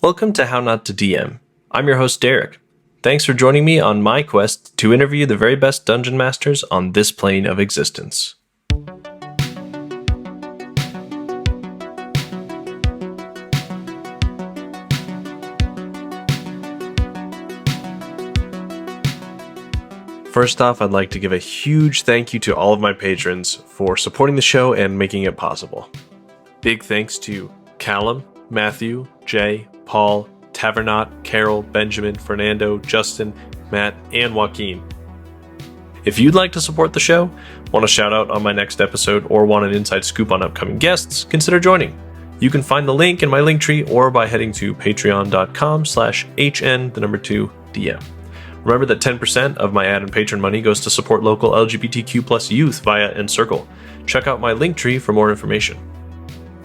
Welcome to How Not to DM. I'm your host, Derek. Thanks for joining me on my quest to interview the very best dungeon masters on this plane of existence. First off, I'd like to give a huge thank you to all of my patrons for supporting the show and making it possible. Big thanks to Callum, Matthew, Jay, Paul, Tavernaut, Carol, Benjamin, Fernando, Justin, Matt, and Joaquin. If you'd like to support the show, want a shout out on my next episode, or want an inside scoop on upcoming guests, consider joining. You can find the link in my Linktree or by heading to patreon.com/HN2DM. Remember that 10% of my ad and patron money goes to support local LGBTQ+ youth via Encircle. Check out my Linktree for more information.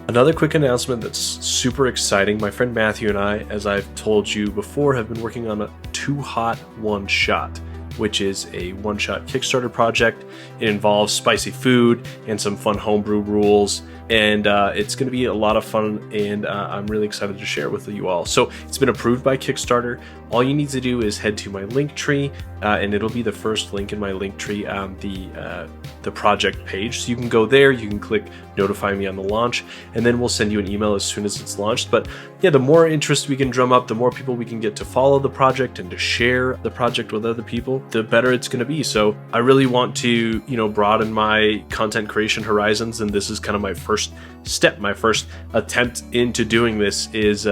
Another quick announcement that's super exciting. My friend Matthew and I, as I've told you before, have been working on a Too Hot One Shot, which is a one-shot Kickstarter project. It involves spicy food and some fun homebrew rules, and it's going to be a lot of fun, and I'm really excited to share with you all. So it's been approved by Kickstarter. All you need to do is head to my Linktree, and it'll be the first link in my Linktree on the project page. So you can go there, you can click notify me on the launch, and then we'll send you an email as soon as it's launched. But yeah, the more interest we can drum up, the more people we can get to follow the project and to share the project with other people, the better it's going to be. So I really want to, broaden my content creation horizons, and this is kind of my first step, my first attempt into doing this is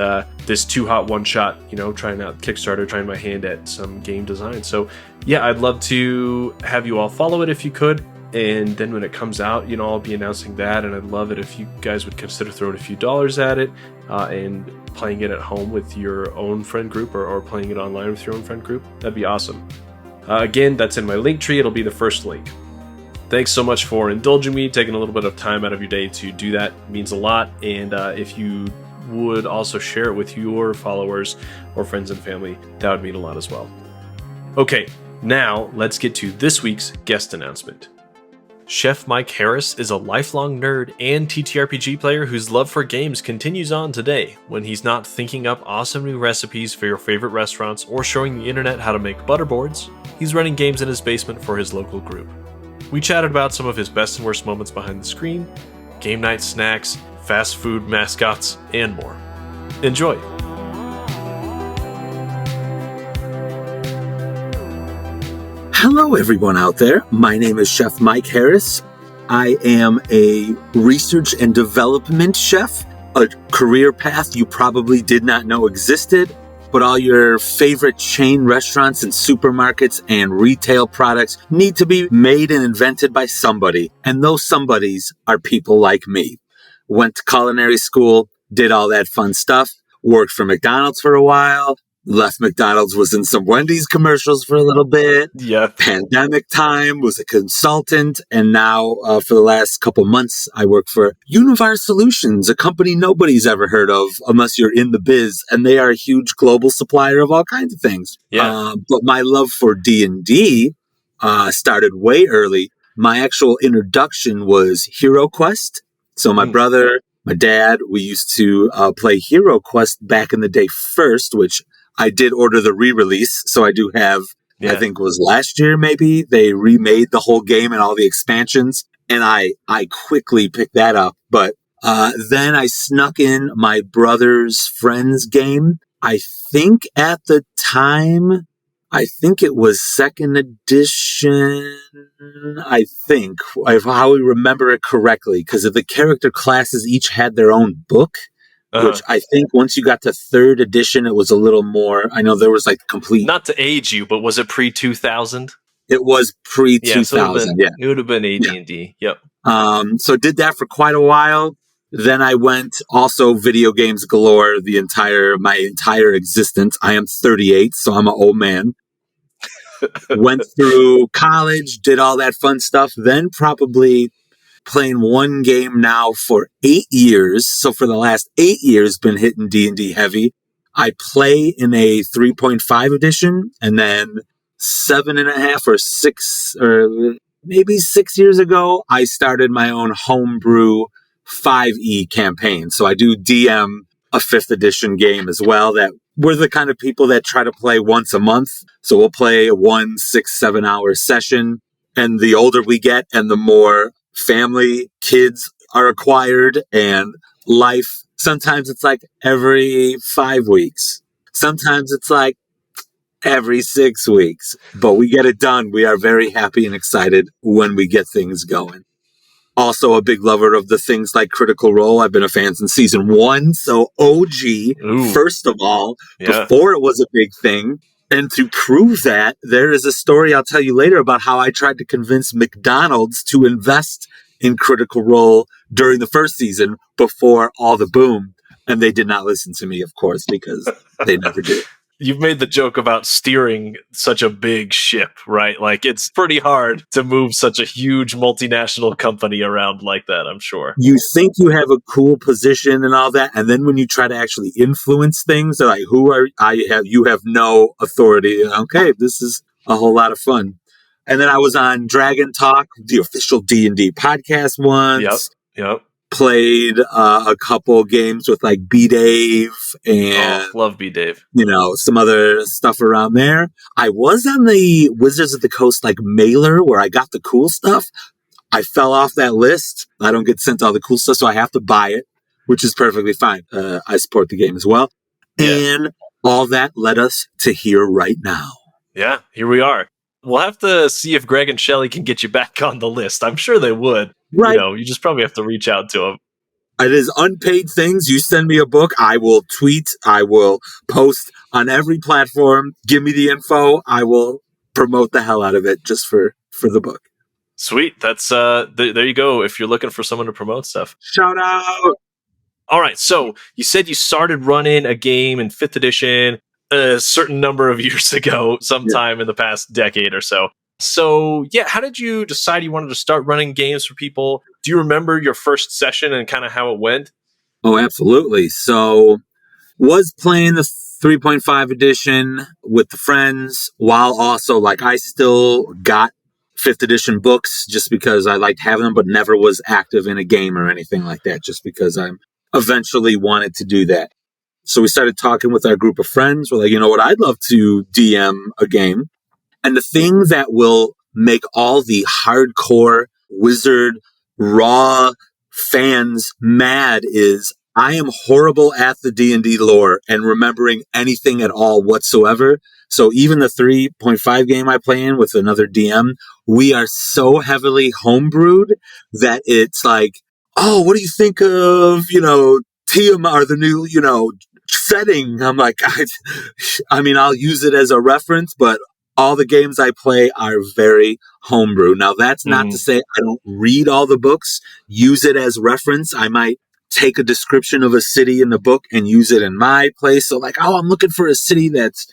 this Too Hot One Shot, trying out Kickstarter, trying my hand at some game design. So yeah, I'd love to have you all follow it if you could. And then when it comes out, I'll be announcing that, and I'd love it if you guys would consider throwing a few dollars at it and playing it at home with your own friend group or playing it online with your own friend group. That'd be awesome. Again, that's in my Linktree. It'll be the first link. Thanks so much for indulging me, taking a little bit of time out of your day to do that. It means a lot. And if you would also share it with your followers or friends and family, that would mean a lot as well. Okay, now let's get to this week's guest announcement. Chef Mike Haracz is a lifelong nerd and TTRPG player whose love for games continues on today when he's not thinking up awesome new recipes for your favorite restaurants or showing the internet how to make butterboards. He's running games in his basement for his local group. We chatted about some of his best and worst moments behind the screen, game night snacks, fast food mascots, and more. Enjoy! Hello, everyone out there. My name is Chef Mike Haracz. I am a research and development chef, a career path you probably did not know existed, but all your favorite chain restaurants and supermarkets and retail products need to be made and invented by somebody, and those somebodies are people like me. Went to culinary school, did all that fun stuff, worked for McDonald's for a while, left McDonald's, was in some Wendy's commercials for a little bit. Yep. Pandemic time, was a consultant. And now for the last couple months, I work for Univar Solutions, a company nobody's ever heard of unless you're in the biz. And they are a huge global supplier of all kinds of things. Yeah. But my love for D&D started way early. My actual introduction was Hero Quest. So my brother, my dad, we used to play Hero Quest back in the day first, which I did order the re-release, so I do have, I think it was last year maybe, they remade the whole game and all the expansions, and I quickly picked that up. But then I snuck in my brother's friend's game. I think at the time, it was second edition, if how we remember it correctly, because the character classes each had their own book. Which I think once you got to third edition, it was a little more. I know there was like complete. Not to age you, but was it pre-2000? It was pre-2000. Yeah, it would have been AD&D. Yep. So did that for quite a while. Then I went also video games galore my entire existence. I am 38, so I'm an old man. Went through college, did all that fun stuff. Then probably playing one game now for 8 years. So for the last 8 years, been hitting D&D heavy. I play in a 3.5 edition, and then 7.5 or 6 or maybe 6 years ago, I started my own homebrew 5e campaign. So I do DM a 5th edition game as well, that we're the kind of people that try to play once a month. So we'll play a 1, 6, 7 hour session. And the older we get and the more family, kids are acquired and life, sometimes it's like every 5 weeks. Sometimes it's like every 6 weeks. But we get it done. We are very happy and excited when we get things going. Also a big lover of the things like Critical Role. I've been a fan since season 1. So OG, first of all, before it was a big thing. And to prove that, there is a story I'll tell you later about how I tried to convince McDonald's to invest in Critical Role during the first season before all the boom. And they did not listen to me, of course, because they never did. You've made the joke about steering such a big ship, right? Like, it's pretty hard to move such a huge multinational company around like that, I'm sure. You think you have a cool position and all that, and then when you try to actually influence things, they're like, you have no authority. Okay, this is a whole lot of fun. And then I was on Dragon Talk, the official D&D podcast once. Yep. Played a couple games with like B-Dave and love B-Dave. Some other stuff around there. I was on the Wizards of the Coast like mailer where I got the cool stuff. I fell off that list. I don't get sent all the cool stuff, so I have to buy it, which is perfectly fine. I support the game as well. Yeah. And all that led us to here right now. Yeah, here we are. We'll have to see if Greg and Shelley can get you back on the list. I'm sure they would. Right. You just probably have to reach out to them. It is unpaid things. You send me a book, I will tweet, I will post on every platform. Give me the info. I will promote the hell out of it just for the book. Sweet. That's there you go. If you're looking for someone to promote stuff. Shout out. All right. So you said you started running a game in 5th edition a certain number of years ago, sometime in the past decade or so. So, how did you decide you wanted to start running games for people? Do you remember your first session and kind of how it went? Oh, absolutely. So, was playing the 3.5 edition with the friends while also, I still got 5th edition books just because I liked having them, but never was active in a game or anything like that, just because I eventually wanted to do that. So we started talking with our group of friends. We're like, you know what? I'd love to DM a game. And the thing that will make all the hardcore Wizard raw fans mad is I am horrible at the D&D lore and remembering anything at all whatsoever. So even the 3.5 game I play in with another DM, we are so heavily homebrewed that it's like, oh, what do you think of, Tiamat or the new, setting? I'm like, I'll use it as a reference, but all the games I play are very homebrew. Now, that's not to say I don't read all the books, use it as reference. I might take a description of a city in the book and use it in my place. So I'm looking for a city that's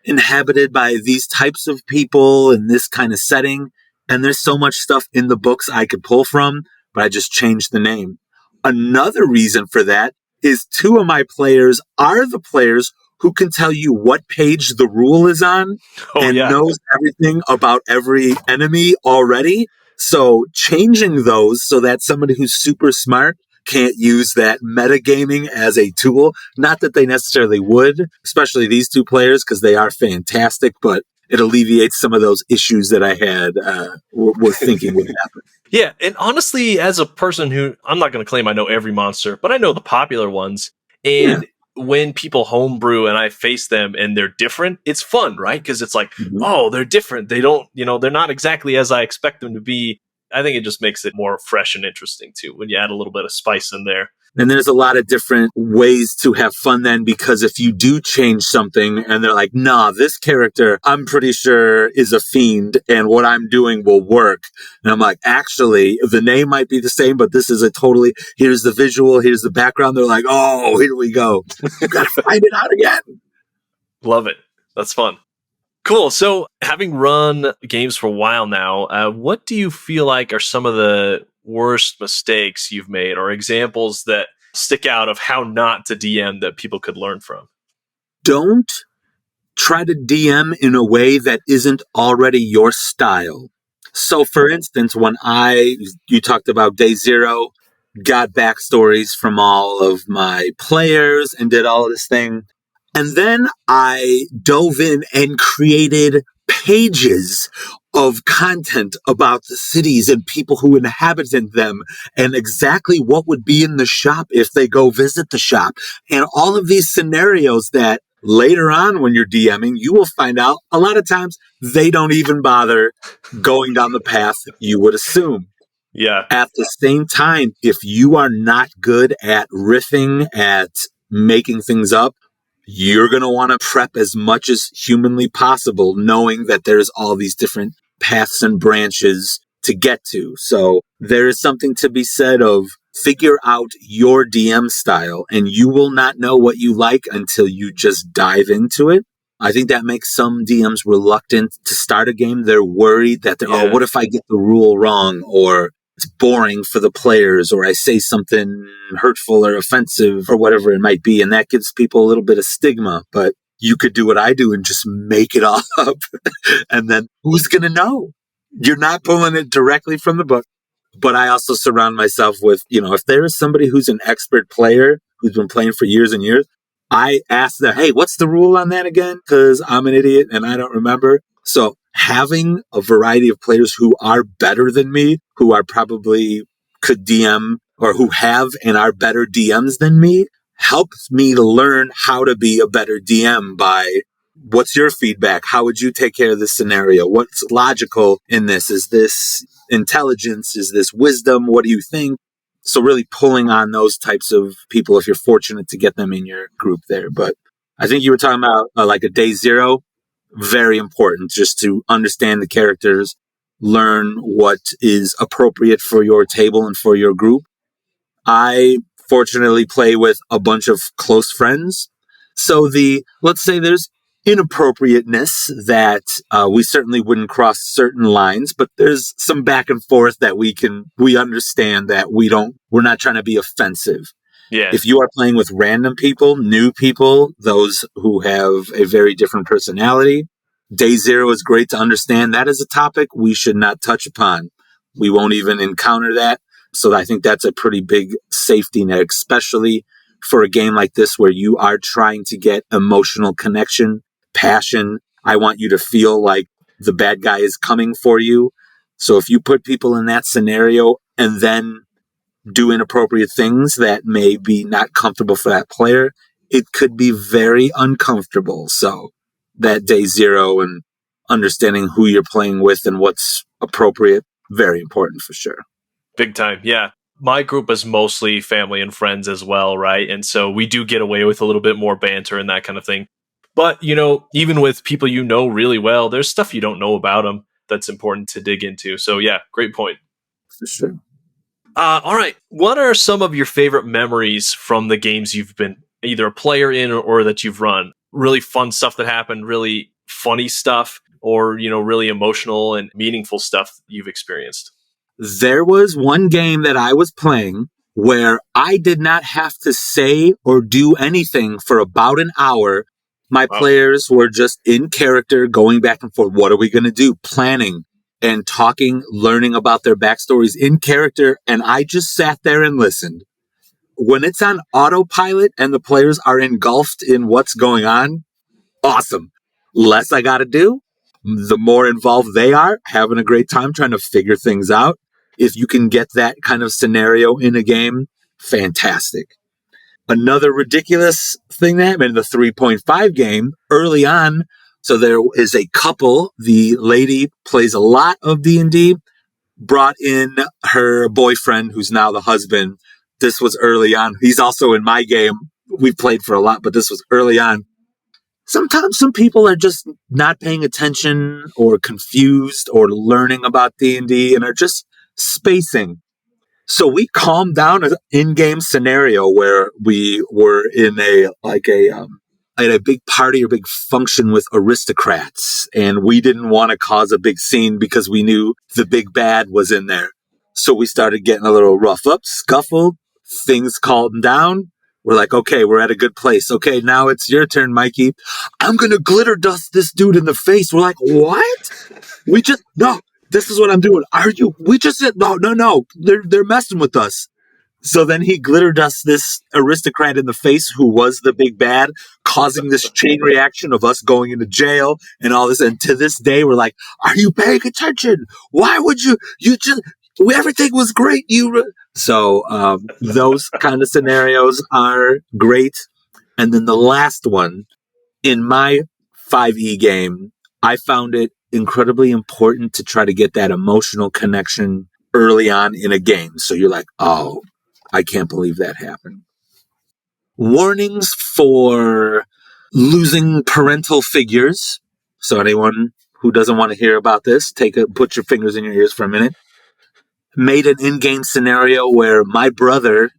inhabited by these types of people in this kind of setting. And there's so much stuff in the books I could pull from, but I just changed the name. Another reason for that is 2 of my players are the players who can tell you what page the rule is on knows everything about every enemy already. So changing those so that somebody who's super smart can't use that metagaming as a tool. Not that they necessarily would, especially these 2 players, because they are fantastic, but it alleviates some of those issues that I had were thinking would happen. Yeah, and honestly, as a person who, I'm not going to claim I know every monster, but I know the popular ones. And when people homebrew and I face them and they're different, it's fun, right? Because it's like, oh, they're different. They don't, they're not exactly as I expect them to be. I think it just makes it more fresh and interesting too when you add a little bit of spice in there. And there's a lot of different ways to have fun then, because if you do change something and they're like, nah, this character, I'm pretty sure is a fiend and what I'm doing will work. And I'm like, actually, the name might be the same, but this is here's the visual, here's the background. They're like, oh, here we go. You got to find it out again. Love it. That's fun. Cool. So having run games for a while now, what do you feel like are some of the worst mistakes you've made or examples that stick out of how not to DM that people could learn from? Don't try to DM in a way that isn't already your style. So for instance, when you talked about day 0, got backstories from all of my players and did all of this thing. And then I dove in and created pages of content about the cities and people who inhabited them and exactly what would be in the shop if they go visit the shop. And all of these scenarios that later on when you're DMing, you will find out a lot of times they don't even bother going down the path you would assume. Yeah. At the same time, if you are not good at riffing, at making things up, you're going to want to prep as much as humanly possible, knowing that there's all these different paths and branches to get to. So there is something to be said of figure out your DM style, and you will not know what you like until you just dive into it. I think that makes some DMs reluctant to start a game. They're worried that oh, what if I get the rule wrong, or it's boring for the players, or I say something hurtful or offensive or whatever it might be. And that gives people a little bit of stigma. But you could do what I do and just make it all up. And then who's going to know? You're not pulling it directly from the book. But I also surround myself with, if there is somebody who's an expert player who's been playing for years and years, I ask them, hey, what's the rule on that again? Because I'm an idiot and I don't remember. So having a variety of players who are better than me, who are probably could DM or who have and are better DMs than me, helps me to learn how to be a better DM by what's your feedback? How would you take care of this scenario? What's logical in this? Is this intelligence? Is this wisdom? What do you think? So really pulling on those types of people if you're fortunate to get them in your group there. But I think you were talking about like a day zero. Very important just to understand the characters, learn what is appropriate for your table and for your group. I fortunately play with a bunch of close friends. So let's say there's inappropriateness that we certainly wouldn't cross certain lines, but there's some back and forth that we understand that we're not trying to be offensive. Yeah. If you are playing with random people, new people, those who have a very different personality, day zero is great to understand that is a topic we should not touch upon. We won't even encounter that. So I think that's a pretty big safety net, especially for a game like this where you are trying to get emotional connection, passion. I want you to feel like the bad guy is coming for you. So if you put people in that scenario and then do inappropriate things that may be not comfortable for that player, it could be very uncomfortable. So that day zero and understanding who you're playing with and what's appropriate, very important for sure. Big time, yeah. My group is mostly family and friends as well, right? And so we do get away with a little bit more banter and that kind of thing. But, even with people really well, there's stuff you don't know about them that's important to dig into. So yeah, great point. For sure. All right. What are some of your favorite memories from the games you've been either a player in or that you've run? Really fun stuff that happened, really funny stuff, or, really emotional and meaningful stuff you've experienced? There was one game that I was playing where I did not have to say or do anything for about an hour. My players were just in character, going back and forth. What are we going to do? Planning and talking, learning about their backstories in character. And I just sat there and listened. When it's on autopilot and the players are engulfed in what's going on, awesome. Less I got to do, the more involved they are, having a great time trying to figure things out. If you can get that kind of scenario in a game, fantastic. Another ridiculous thing that happened in the 3.5 game early on. So there is a couple. The lady plays a lot of D&D, brought in her boyfriend, who's now the husband. This was early on. He's also in my game. We played for a lot, but this was early on. Sometimes some people are just not paying attention or confused or learning about D&D and are just spacing. So we calmed down an in-game scenario where we were in a big party or big function with aristocrats, and we didn't want to cause a big scene because we knew the big bad was in there. So we started getting a little rough up, scuffled, things calmed down. We're like, okay, we're at a good place. Okay, now it's your turn, Mikey. I'm going to glitter dust this dude in the face. We're like, what? No, this is what I'm doing. We just said, no. They're messing with us. So then he glitter dusts this aristocrat in the face who was the big bad, causing this chain reaction of us going into jail and all this. And to this day, we're like, are you paying attention? Why would you just, everything was great. So those kind of scenarios are great. And then the last one, in my 5e game, I found it incredibly important to try to get that emotional connection early on in a game. So you're like, oh, I can't believe that happened. Warnings for losing parental figures. So anyone who doesn't want to hear about this, put your fingers in your ears for a minute. Made an in-game scenario where my brother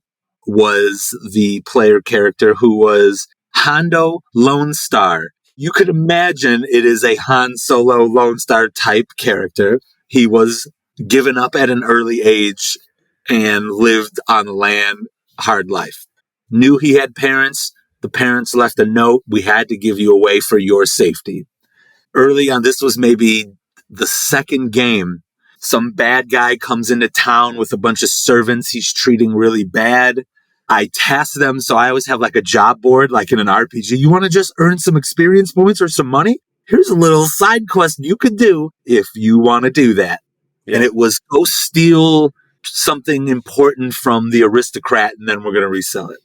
was the player character who was Hondo Lone Star. You could imagine it is a Han Solo Lone Star type character. He was given up at an early age and lived on the land, hard life. Knew he had parents. The parents left a note. We had to give you away for your safety. Early on, this was maybe the second game. Some bad guy comes into town with a bunch of servants he's treating really bad. I task them, so I always have like a job board, like in an RPG. You want to just earn some experience points or some money? Here's a little side quest you could do if you want to do that. Yeah. And it was go steal something important from the aristocrat, and then we're going to resell it.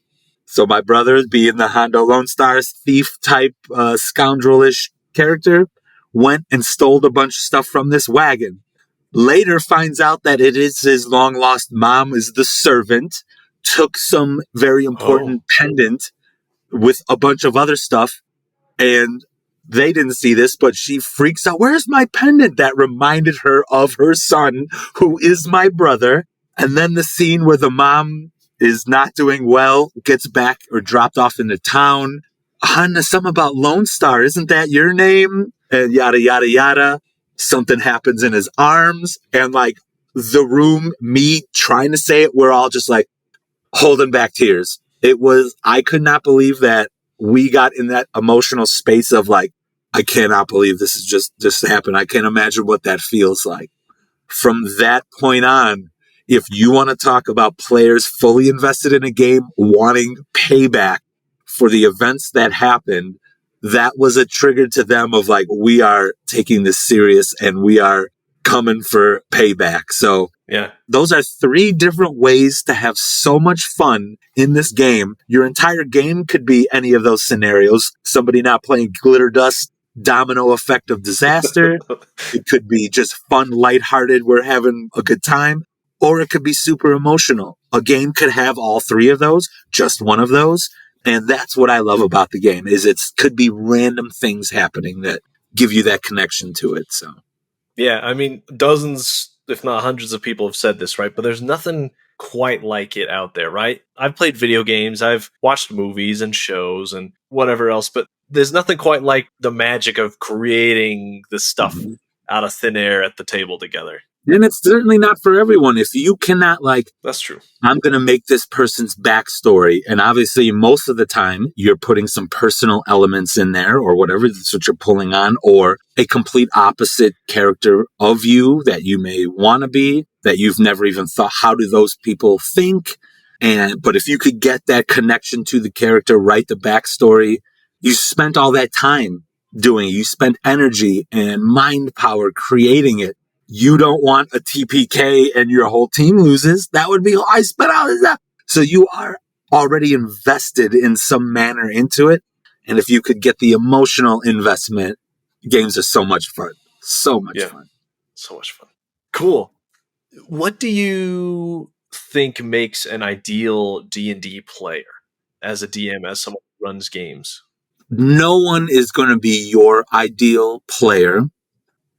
So my brother, being the Hondo Lone Star's thief type, scoundrelish character, went and stole a bunch of stuff from this wagon. Later finds out that it is his long lost mom is the servant, took some very important pendant with a bunch of other stuff, and they didn't see this, but she freaks out. Where's my pendant? That reminded her of her son, who is my brother. And then the scene where the mom is not doing well, gets back or dropped off into town. Hanna, something about Lone Star. Isn't that your name? And yada, yada, yada. Something happens in his arms. And like the room, me trying to say it, we're all just like holding back tears. I could not believe that we got in that emotional space of like, I cannot believe this is just happened. I can't imagine what that feels like. From that point on, if you want to talk about players fully invested in a game, wanting payback for the events that happened, that was a trigger to them of like, we are taking this serious and we are coming for payback. So yeah, those are 3 different ways to have so much fun in this game. Your entire game could be any of those scenarios. Somebody not playing glitter dust, domino effect of disaster. It could be just fun, lighthearted. We're having a good time. Or it could be super emotional. A game could have all 3 of those, just one of those. And that's what I love about the game is it could be random things happening that give you that connection to it. So, yeah, I mean, dozens, if not hundreds of people have said this, right? But there's nothing quite like it out there, right? I've played video games, I've watched movies and shows and whatever else, but there's nothing quite like the magic of creating the stuff out of thin air at the table together. And it's certainly not for everyone. If you cannot that's true. I'm going to make this person's backstory. And obviously, most of the time, you're putting some personal elements in there or whatever. That's what you're pulling on, or a complete opposite character of you that you may want to be, that you've never even thought, how do those people think? But if you could get that connection to the character, write the backstory, you spent all that time doing it. You spent energy and mind power creating it. You don't want a TPK and your whole team loses. That would be, I spent all this stuff. So you are already invested in some manner into it. And if you could get the emotional investment, games are so much fun. So much fun. So much fun. Cool. What do you think makes an ideal D&D player as a DM, as someone who runs games? No one is going to be your ideal player.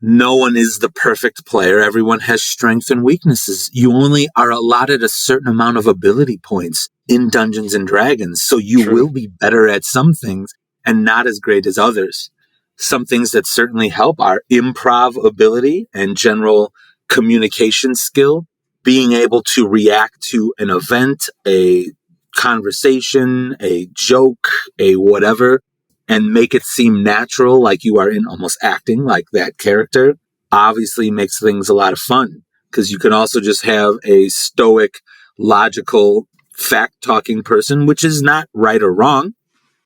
No one is the perfect player. Everyone has strengths and weaknesses. You only are allotted a certain amount of ability points in Dungeons and Dragons. So you will be better at some things and not as great as others. Some things that certainly help are improv ability and general communication skill, being able to react to an event, a conversation, a joke, a whatever, and make it seem natural, like you are in almost acting like that character, obviously makes things a lot of fun. Because you can also just have a stoic, logical, fact-talking person, which is not right or wrong,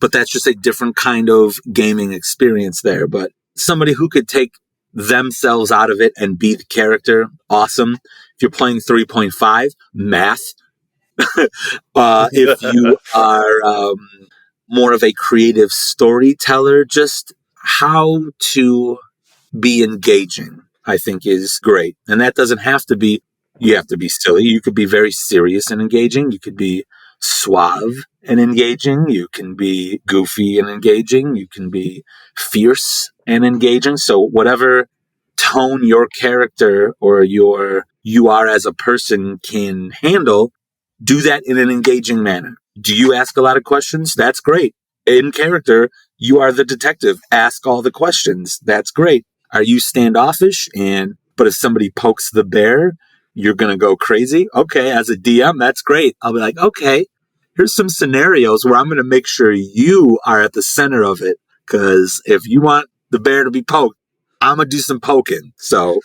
but that's just a different kind of gaming experience there. But somebody who could take themselves out of it and be the character, awesome. If you're playing 3.5, math. If you are more of a creative storyteller, just how to be engaging, I think, is great. And that doesn't have to be, you have to be silly. You could be very serious and engaging. You could be suave and engaging. You can be goofy and engaging. You can be fierce and engaging. So whatever tone your character or you are as a person can handle, do that in an engaging manner. Do you ask a lot of questions? That's great. In character, you are the detective. Ask all the questions. That's great. Are you standoffish? But if somebody pokes the bear, you're going to go crazy? Okay, as a DM, that's great. I'll be like, okay, here's some scenarios where I'm going to make sure you are at the center of it. Because if you want the bear to be poked, I'm going to do some poking. So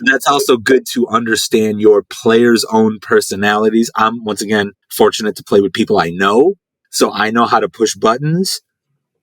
that's also good to understand your players' own personalities. I'm, once again, fortunate to play with people I know. So I know how to push buttons.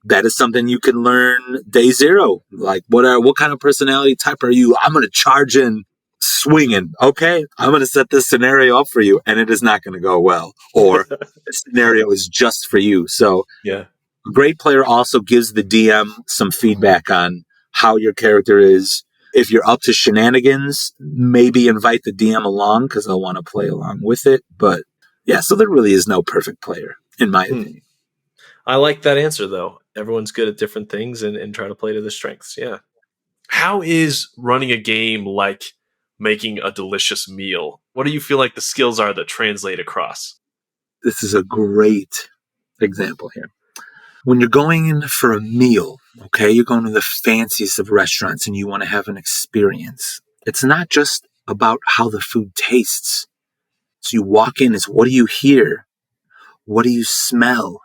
That is something you can learn day zero. Like, what kind of personality type are you? I'm going to charge in swinging. Okay, I'm going to set this scenario up for you, and it is not going to go well. Or the scenario is just for you. So yeah, a great player also gives the DM some feedback on how your character is. If you're up to shenanigans, maybe invite the DM along because they'll want to play along with it. But yeah, so there really is no perfect player, in my opinion. I like that answer, though. Everyone's good at different things and try to play to their strengths. Yeah. How is running a game like making a delicious meal? What do you feel like the skills are that translate across? This is a great example here. When you're going in for a meal, okay, you're going to the fanciest of restaurants and you want to have an experience. It's not just about how the food tastes. So you walk in, it's what do you hear? What do you smell?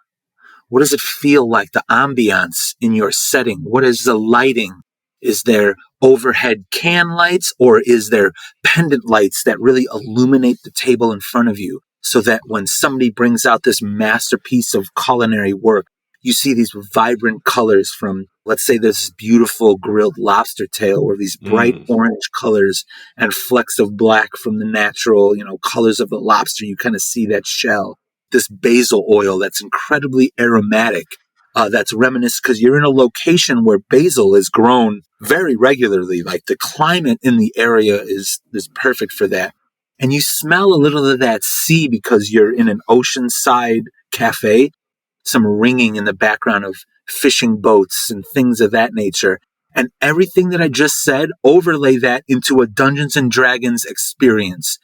What does it feel like, the ambiance in your setting? What is the lighting? Is there overhead can lights or is there pendant lights that really illuminate the table in front of you so that when somebody brings out this masterpiece of culinary work, you see these vibrant colors from, let's say, this beautiful grilled lobster tail or these bright orange colors and flecks of black from the natural, colors of the lobster. You kind of see that shell. This basil oil that's incredibly aromatic, that's reminiscent because you're in a location where basil is grown very regularly. Like the climate in the area is perfect for that. And you smell a little of that sea because you're in an oceanside cafe, some ringing in the background of fishing boats and things of that nature. And everything that I just said, overlay that into a Dungeons and Dragons experience.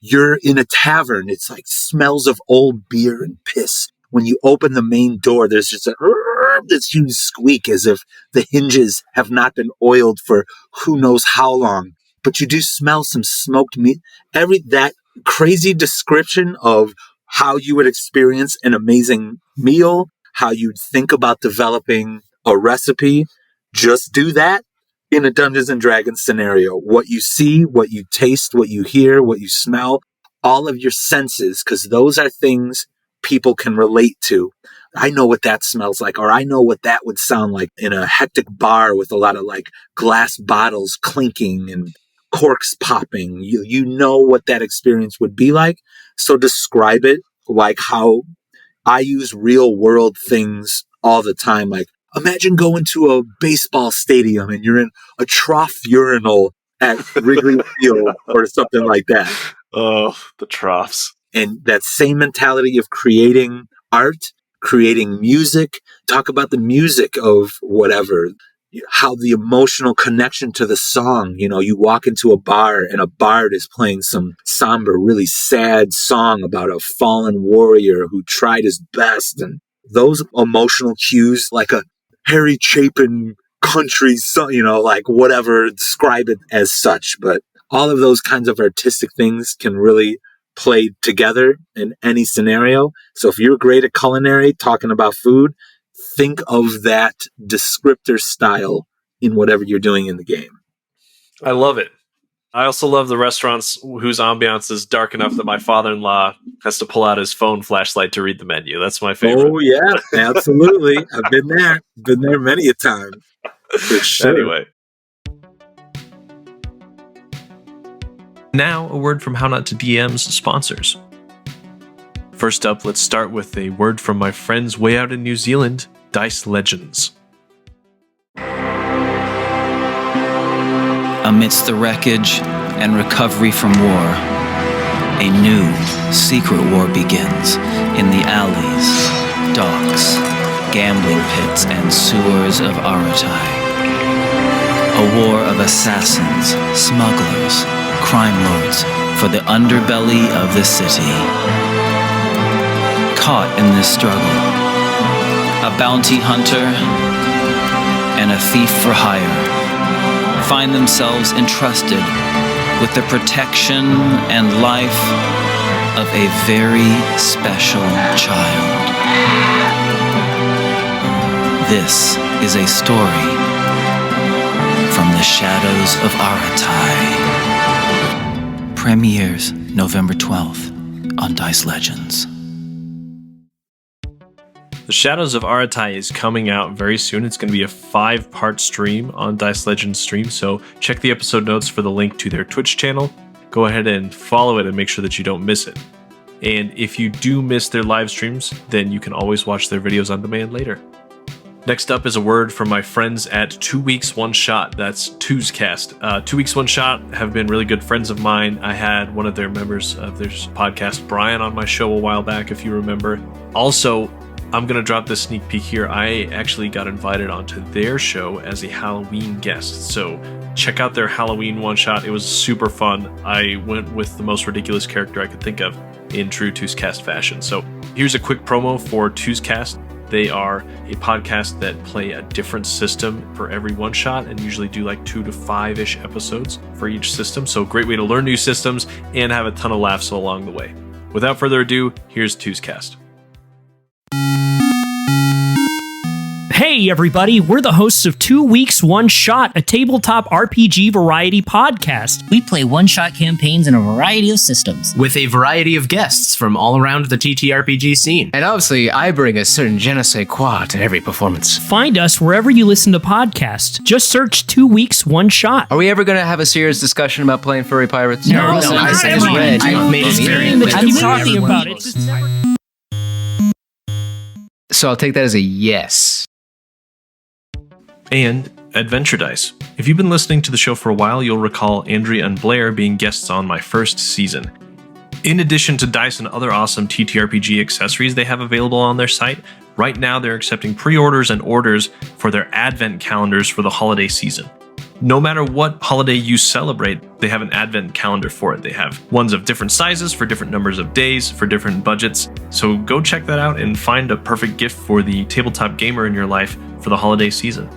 You're in a tavern. It's like smells of old beer and piss. When you open the main door, there's just this huge squeak as if the hinges have not been oiled for who knows how long. But you do smell some smoked meat. That crazy description of how you would experience an amazing meal, how you'd think about developing a recipe. Just do that in a Dungeons and Dragons scenario. What you see, what you taste, what you hear, what you smell, all of your senses, because those are things people can relate to. I know what that smells like, or I know what that would sound like in a hectic bar with a lot of like glass bottles clinking and corks popping. You know what that experience would be like. So describe it like how I use real world things all the time. Like, imagine going to a baseball stadium and you're in a trough urinal at Wrigley Field or something like that. Oh, the troughs. And that same mentality of creating art, creating music, talk about the music of whatever, how the emotional connection to the song. You walk into a bar and a bard is playing some somber, really sad song about a fallen warrior who tried his best. And those emotional cues, like a Harry Chapin country song, like whatever, describe it as such. But all of those kinds of artistic things can really play together in any scenario. So if you're great at culinary, talking about food, think of that descriptor style in whatever you're doing in the game. I love it. I also love the restaurants whose ambiance is dark enough that my father-in-law has to pull out his phone flashlight to read the menu. That's my favorite. Oh, yeah, absolutely. I've been there. Been there many a time. For sure. Anyway. Now, a word from How Not to DM's sponsors. First up, let's start with a word from my friends way out in New Zealand, Dice Legends. Amidst the wreckage and recovery from war, a new secret war begins in the alleys, docks, gambling pits, and sewers of Aratai. A war of assassins, smugglers, crime lords for the underbelly of the city. Caught in this struggle, a bounty hunter and a thief for hire find themselves entrusted with the protection and life of a very special child. This is a story from the shadows of Aratai. Premieres November 12th on Dice Legends. The Shadows of Aratai is coming out very soon. It's going to be a 5-part stream on Dice Legends stream, so check the episode notes for the link to their Twitch channel. Go ahead and follow it and make sure that you don't miss it. And if you do miss their live streams, then you can always watch their videos on demand later. Next up is a word from my friends at 2 Weeks One Shot. That's Tuescast. 2 Weeks One Shot have been really good friends of mine. I had one of their members of their podcast, Brian, on my show a while back, if you remember. Also, I'm going to drop this sneak peek here. I actually got invited onto their show as a Halloween guest. So check out their Halloween one-shot. It was super fun. I went with the most ridiculous character I could think of in true Tuescast fashion. So here's a quick promo for Tuescast. They are a podcast that play a different system for every one-shot and usually do like 2 to 5-ish episodes for each system. So great way to learn new systems and have a ton of laughs along the way. Without further ado, here's Tuescast. Hey everybody, we're the hosts of 2 Weeks One Shot, a tabletop RPG variety podcast. We play one-shot campaigns in a variety of systems. With a variety of guests from all around the TTRPG scene. And obviously, I bring a certain je ne sais quoi to every performance. Find us wherever you listen to podcasts. Just search 2 Weeks One Shot. Are we ever going to have a serious discussion about playing furry pirates? No, I said it's red. I've made it very clear. I keep talking about it. So I'll take that as a yes. And Adventure Dice. If you've been listening to the show for a while, you'll recall Andrea and Blair being guests on my first season. In addition to dice and other awesome TTRPG accessories they have available on their site, right now they're accepting pre-orders and orders for their advent calendars for the holiday season. No matter what holiday you celebrate, they have an advent calendar for it. They have ones of different sizes for different numbers of days, for different budgets. So go check that out and find a perfect gift for the tabletop gamer in your life for the holiday season.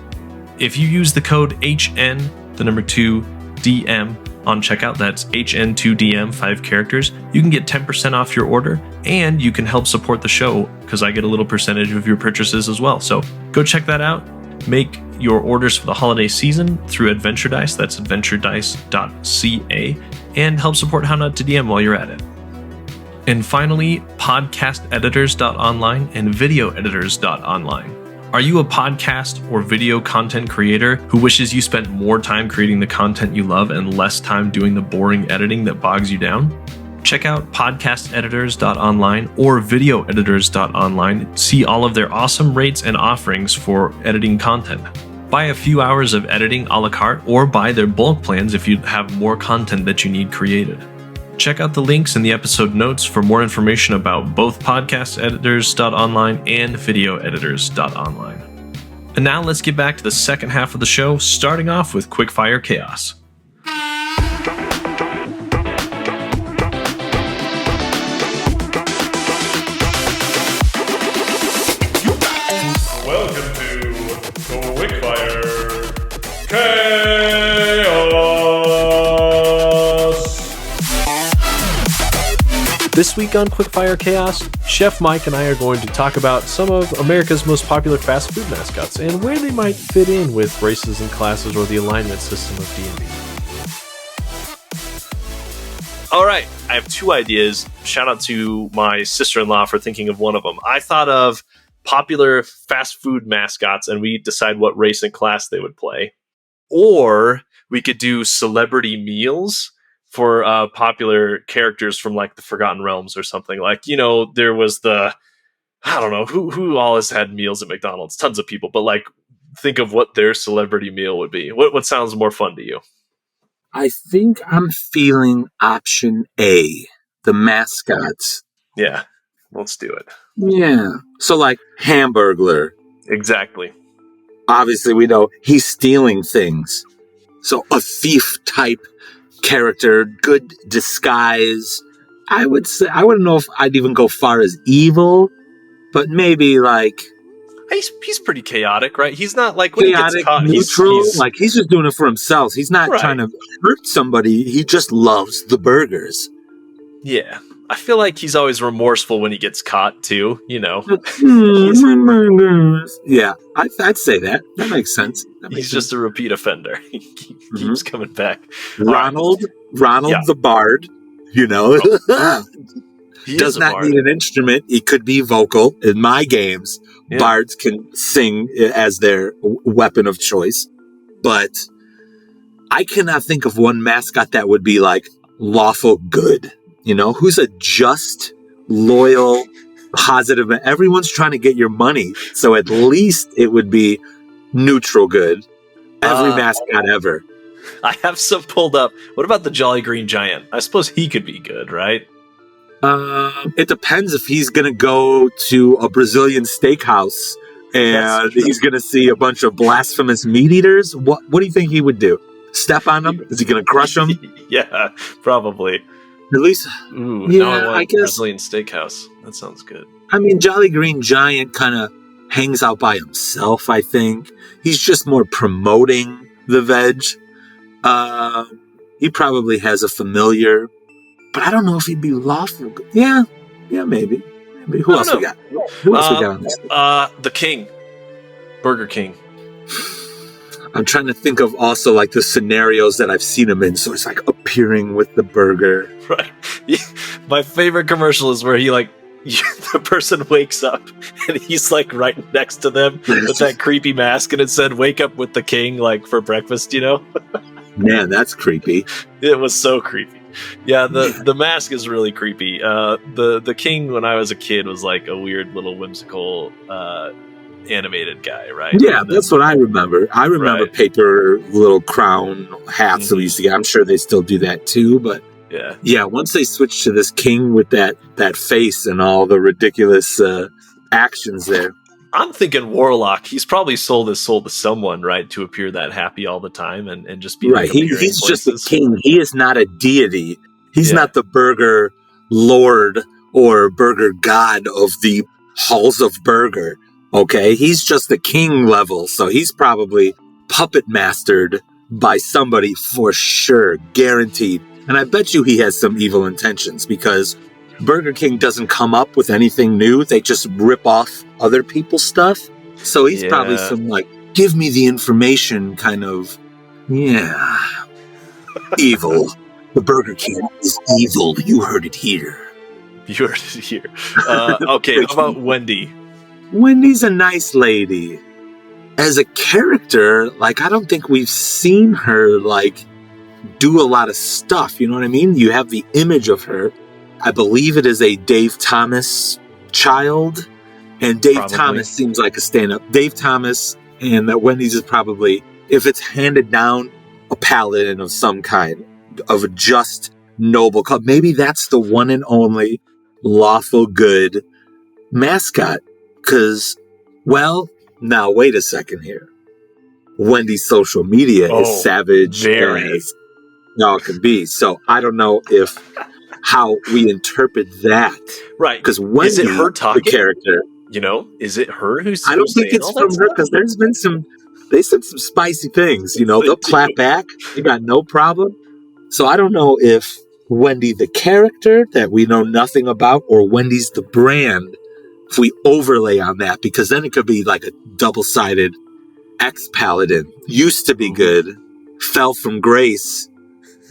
If you use the code HN, the number 2, DM on checkout, that's HN2DM, 5 characters, you can get 10% off your order, and you can help support the show because I get a little percentage of your purchases as well. So go check that out. Make your orders for the holiday season through Adventure Dice, that's adventuredice.ca, and help support How Not to DM while you're at it. And finally, Podcasteditors.online and Videoeditors.online. Are you a podcast or video content creator who wishes you spent more time creating the content you love and less time doing the boring editing that bogs you down? Check out Podcasteditors.online or Videoeditors.online. See all of their awesome rates and offerings for editing content. Buy a few hours of editing a la carte or buy their bulk plans if you have more content that you need created. Check out the links in the episode notes for more information about both Podcasteditors.online and Videoeditors.online. And now let's get back to the second half of the show, starting off with Quickfire Chaos. Welcome to Quickfire Chaos! This week on Quickfire Chaos, Chef Mike and I are going to talk about some of America's most popular fast food mascots and where they might fit in with races and classes or the alignment system of D&D. All right, I have 2 ideas. Shout out to my sister-in-law for thinking of one of them. I thought of popular fast food mascots, and we decide what race and class they would play. Or we could do celebrity meals for popular characters from like the Forgotten Realms or something. Like, there was I don't know, who all has had meals at McDonald's? Tons of people, but like, think of what their celebrity meal would be. What sounds more fun to you? I think I'm feeling option A, the mascots. Yeah, let's do it. Yeah. So like Hamburglar. Exactly. Obviously, we know he's stealing things. So a thief type character, good disguise. I would say, I wouldn't know if I'd even go far as evil, but maybe like... He's pretty chaotic, right? He's not like when chaotic, he gets caught, neutral. he's like he's just doing it for himself. He's not right. trying to hurt somebody. He just loves the burgers. Yeah. I feel like he's always remorseful when he gets caught, too, Burgers. Yeah, I'd say that. That makes sense. He's just a repeat offender. He keeps coming back. Ronald Yeah. the Bard, He does is a not bard. need an instrument. He could be vocal. In my games, Yeah. bards can sing as their weapon of choice. But I cannot think of one mascot that would be like lawful good. Who's a just, loyal, positive. Everyone's trying to get your money. So at least it would be neutral good. Every mascot ever. I have some pulled up. What about the Jolly Green Giant? I suppose he could be good, right? It depends if he's going to go to a Brazilian steakhouse and he's going to see a bunch of blasphemous meat eaters. What do you think he would do? Step on them? Is he going to crush them? Yeah, probably. At least, Ooh, yeah, now I want I guess. Brazilian steakhouse. That sounds good. I mean, Jolly Green Giant kind of hangs out by himself, I think. He's just more promoting the veg. He probably has a familiar, but I don't know if he'd be lawful. Yeah, maybe. Who else we got? Who else we got on this? The King. Burger King. I'm trying to think of also like the scenarios that I've seen him in. So it's like appearing with the burger. Right. My favorite commercial is where he the person wakes up and he's like right next to them with that creepy mask and it said "Wake up with the King" like for breakfast. Man, that's creepy. It was so creepy. Yeah, the mask is really creepy. The King when I was a kid was like a weird little whimsical animated guy, right? Yeah, that's what I remember. I remember paper little crown hats that we used to get. I'm sure they still do that too, but yeah. Once they switched to this King with that face and all the ridiculous actions there. I'm thinking Warlock. He's probably sold his soul to someone, right, to appear that happy all the time and just be right. He's just a king. He is not a deity. He's not the burger lord or burger god of the halls of burger. Okay, he's just the king level, so he's probably puppet mastered by somebody for sure, guaranteed. And I bet you he has some evil intentions because Burger King doesn't come up with anything new. They just rip off other people's stuff. So he's probably some like, give me the information kind of, evil. The Burger King is evil. You heard it here. You heard it here. Okay, how about Wendy? Wendy's a nice lady. As a character, like, I don't think we've seen her, like, do a lot of stuff. You know what I mean? You have the image of her. I believe it is a Dave Thomas child. And Dave Thomas seems like a stand-up. Dave Thomas and that Wendy's is probably, if it's handed down, a paladin of some kind, of a just, noble club. Maybe that's the one and only lawful good mascot. Because, well, now wait a second here. Wendy's social media is savage as all can be. So I don't know how we interpret that. Right. Because Wendy, is it her talking? The character. Is it her who's I don't think it's from her because there's been they said some spicy things. They'll clap back. They got no problem. So I don't know if Wendy the character that we know nothing about or Wendy's the brand, if we overlay on that, because then it could be like a double-sided ex-paladin. Used to be good, fell from grace,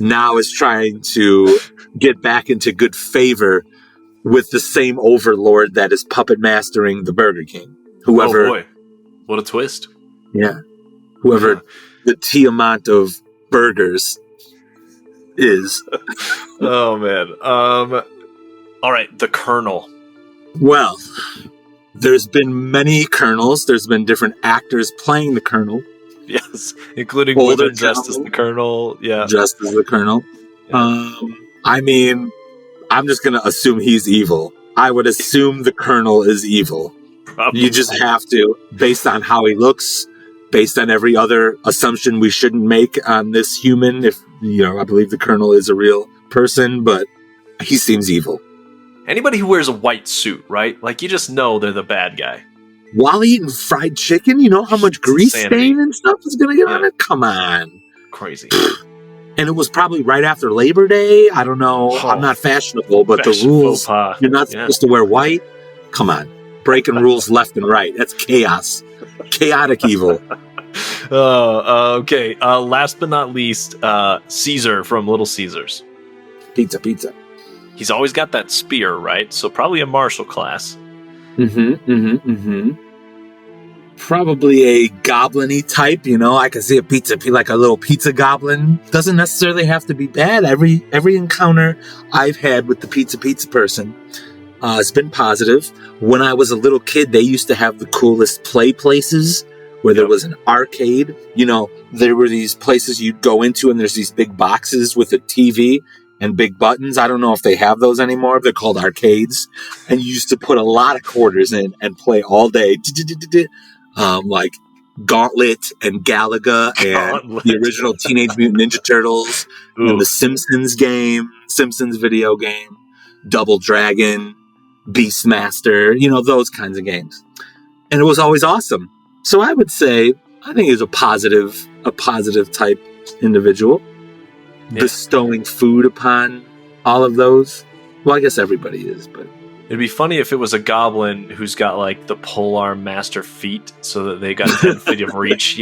now is trying to get back into good favor with the same overlord that is puppet mastering the Burger King. Whoever, Oh boy, what a twist! yeah, whoever the Tiamat of burgers is. Oh man. All right, the Colonel. Well, there's been many colonels. There's been different actors playing the colonel. Yes, including Older women dressed as the Colonel. Yeah. Dressed as the colonel. I mean, I'm just going to assume he's evil. I would assume the colonel is evil. Probably. You just have to, based on how he looks, based on every other assumption we shouldn't make on this human. If, I believe the colonel is a real person, but he seems evil. Anybody who wears a white suit, right? Like, you just know they're the bad guy. While eating fried chicken, you know how much grease stain and stuff is going to get on it? Come on. Crazy. And it was probably right after Labor Day. I don't know. Oh, I'm not fashionable, but the rules, you're not supposed to wear white. Come on. Breaking rules left and right. That's chaos. Chaotic evil. Okay. Last but not least, Caesar from Little Caesars. Pizza. He's always got that spear, right? So probably a martial class. Probably a goblin-y type, I can see a pizza, like a little pizza goblin. Doesn't necessarily have to be bad. Every encounter I've had with the pizza person, it's been positive. When I was a little kid, they used to have the coolest play places where there was an arcade. There were these places you'd go into and there's these big boxes with a TV and big buttons. I don't know if they have those anymore. They're called arcades. And you used to put a lot of quarters in and play all day. Like Gauntlet and Galaga and the original Teenage Mutant Ninja Turtles and the Simpsons video game, Double Dragon, Beastmaster, those kinds of games. And it was always awesome. So I would say, I think he's a positive type individual. Yeah. Bestowing food upon all of those. Well, I guess everybody is, but it'd be funny if it was a goblin who's got like the polearm master feet, so that they got 10 feet of reach.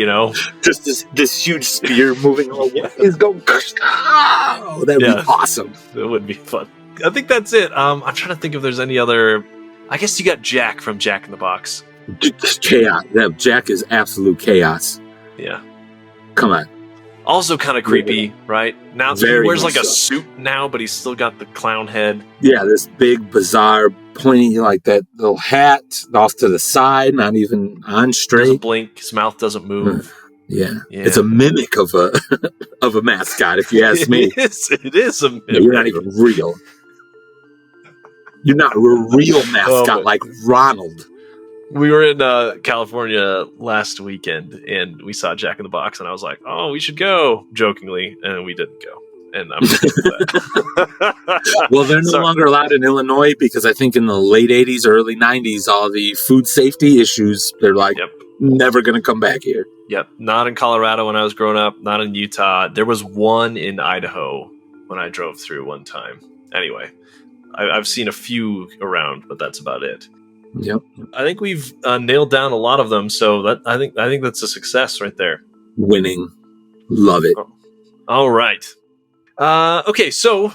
Just this huge spear moving away. He's going. Oh, that'd be awesome. That would be fun. I think that's it. I'm trying to think if there's any other. I guess you got Jack from Jack in the Box. Just chaos. That Jack is absolute chaos. Yeah. Come on. Also kind of creepy, right? Now he wears like a suit now, but he's still got the clown head. Yeah, this big, bizarre, pointy, like that little hat off to the side, not even on straight. Doesn't blink. His mouth doesn't move. Yeah. It's a mimic of a mascot, if you ask me. It is a mimic. No, you're not even real. You're not a real mascot like Ronald. We were in California last weekend, and we saw Jack in the Box, and I was like, "Oh, we should go," jokingly, and we didn't go. And I'm okay with that. Well, they're no longer allowed in Illinois because I think in the late 80s, early 90s, all the food safety issues, they're like, never going to come back here. Yep, not in Colorado when I was growing up, not in Utah. There was one in Idaho when I drove through one time. Anyway, I've seen a few around, but that's about it. Yep. I think we've nailed down a lot of them, so I think that's a success right there. Winning. Love it. All right. Okay, so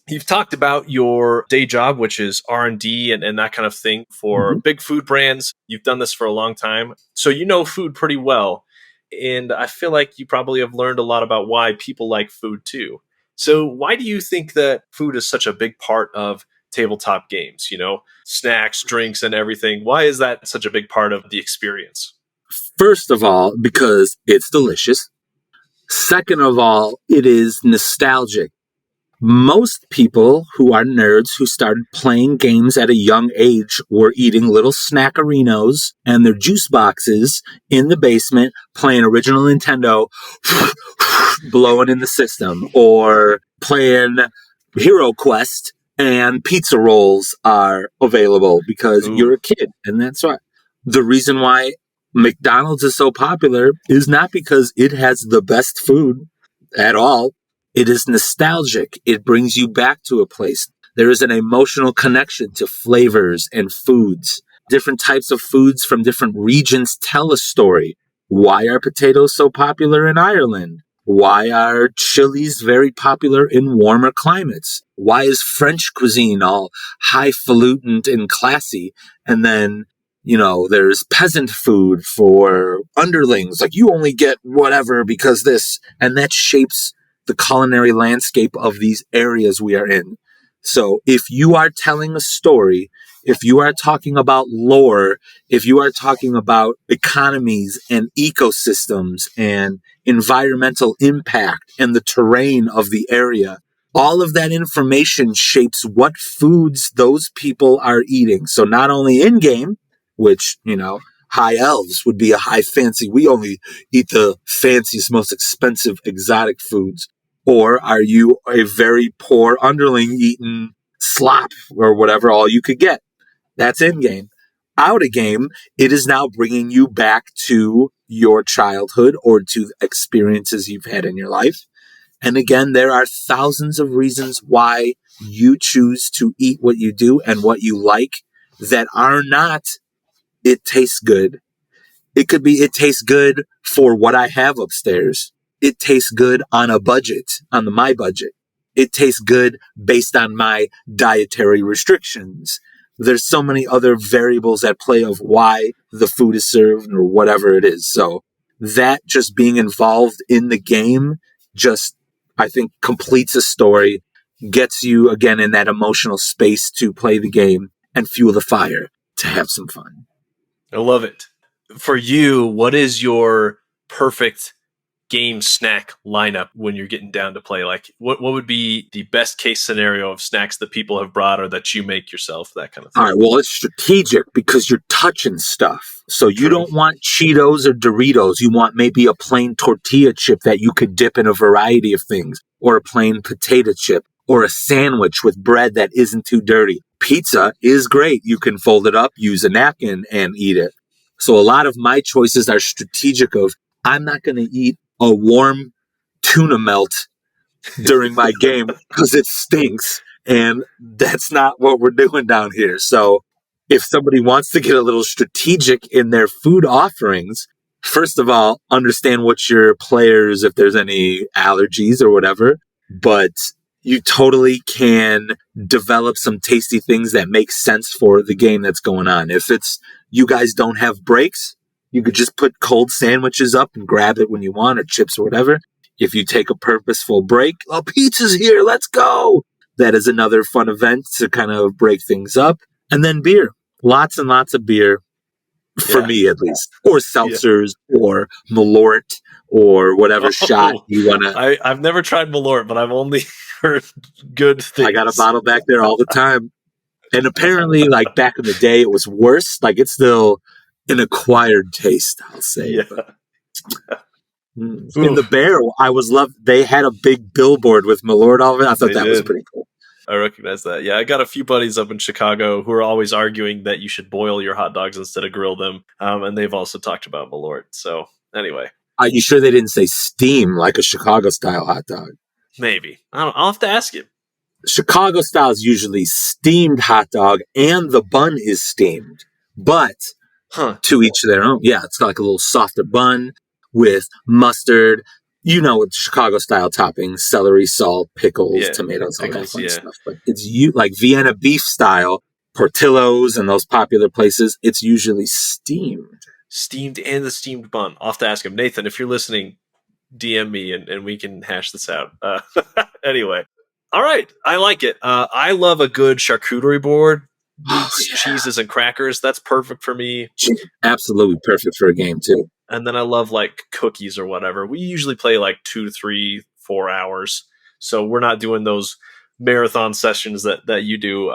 you've talked about your day job, which is R&D and that kind of thing for big food brands. You've done this for a long time, so you know food pretty well. And I feel like you probably have learned a lot about why people like food too. So why do you think that food is such a big part of tabletop games, snacks, drinks, and everything? Why is that such a big part of the experience? First of all, because it's delicious. Second of all, it is nostalgic. Most people who are nerds who started playing games at a young age were eating little snackarinos and their juice boxes in the basement playing original Nintendo, blowing in the system, or playing Hero Quest and pizza rolls are available because you're a kid. And that's why. The reason why McDonald's is so popular is not because it has the best food at all. It is nostalgic. It brings you back to a place. There is an emotional connection to flavors and foods. Different types of foods from different regions tell a story. Why are potatoes so popular in Ireland? Why are chilies very popular in warmer climates? Why is French cuisine all highfalutin and classy? And then, there's peasant food for underlings. Like, you only get whatever because this. And that shapes the culinary landscape of these areas we are in. So if you are telling a story, if you are talking about lore, if you are talking about economies and ecosystems and environmental impact and the terrain of the area, all of that information shapes what foods those people are eating. So not only in game, which, high elves would be a high fancy, we only eat the fanciest, most expensive exotic foods. Or are you a very poor underling eating slop or whatever, all you could get? That's in game. Out of game, it is now bringing you back to your childhood or to experiences you've had in your life. And again, there are thousands of reasons why you choose to eat what you do and what you like that are not, it tastes good. It could be, it tastes good for what I have upstairs. It tastes good on a budget, on my budget. It tastes good based on my dietary restrictions. There's so many other variables at play of why the food is served or whatever it is. So that just being involved in the game just, I think, completes a story, gets you, again, in that emotional space to play the game and fuel the fire to have some fun. I love it. For you, what is your perfect game snack lineup when you're getting down to play? Like, what would be the best case scenario of snacks that people have brought or that you make yourself, that kind of thing? All right, well, it's strategic because you're touching stuff. So you don't want Cheetos or Doritos. You want maybe a plain tortilla chip that you could dip in a variety of things, or a plain potato chip, or a sandwich with bread that isn't too dirty. Pizza is great. You can fold it up, use a napkin, and eat it. So a lot of my choices are strategic of, I'm not going to eat a warm tuna melt during my game because it stinks. And that's not what we're doing down here. So if somebody wants to get a little strategic in their food offerings, first of all, understand what your players, if there's any allergies or whatever, but you totally can develop some tasty things that make sense for the game that's going on. If it's, you guys don't have breaks, you could just put cold sandwiches up and grab it when you want, or chips or whatever. If you take a purposeful break, oh, pizza's here, let's go. That is another fun event to kind of break things up. And then beer. Lots and lots of beer, for me at least. Or seltzers, or Malort, or whatever shot you want to. I've never tried Malort, but I've only heard good things. I got a bottle back there all the time. And apparently, like, back in the day, it was worse. Like, it's still an acquired taste, I'll say. Yeah. But, in the Bear, they had a big billboard with Malort all of it. I thought that was pretty cool. I recognize that. Yeah, I got a few buddies up in Chicago who are always arguing that you should boil your hot dogs instead of grill them. And they've also talked about Malort. So, anyway. Are you sure they didn't say steam like a Chicago-style hot dog? Maybe. I'll have to ask you. Chicago style is usually steamed hot dog and the bun is steamed, but to each their own. Yeah, it's got like a little softer bun with mustard, with Chicago style toppings, celery, salt, pickles, tomatoes, all that fun stuff. But it's like Vienna beef style, Portillo's and those popular places, it's usually steamed. Steamed and the steamed bun. I'll have to ask him. Nathan, if you're listening, DM me and we can hash this out. Anyway. All right. I like it. I love a good charcuterie board. Meats, cheeses, and crackers. That's perfect for me. Absolutely perfect for a game, too. And then I love, like, cookies or whatever. We usually play, like, 2, 3, 4 hours. So we're not doing those marathon sessions that you do.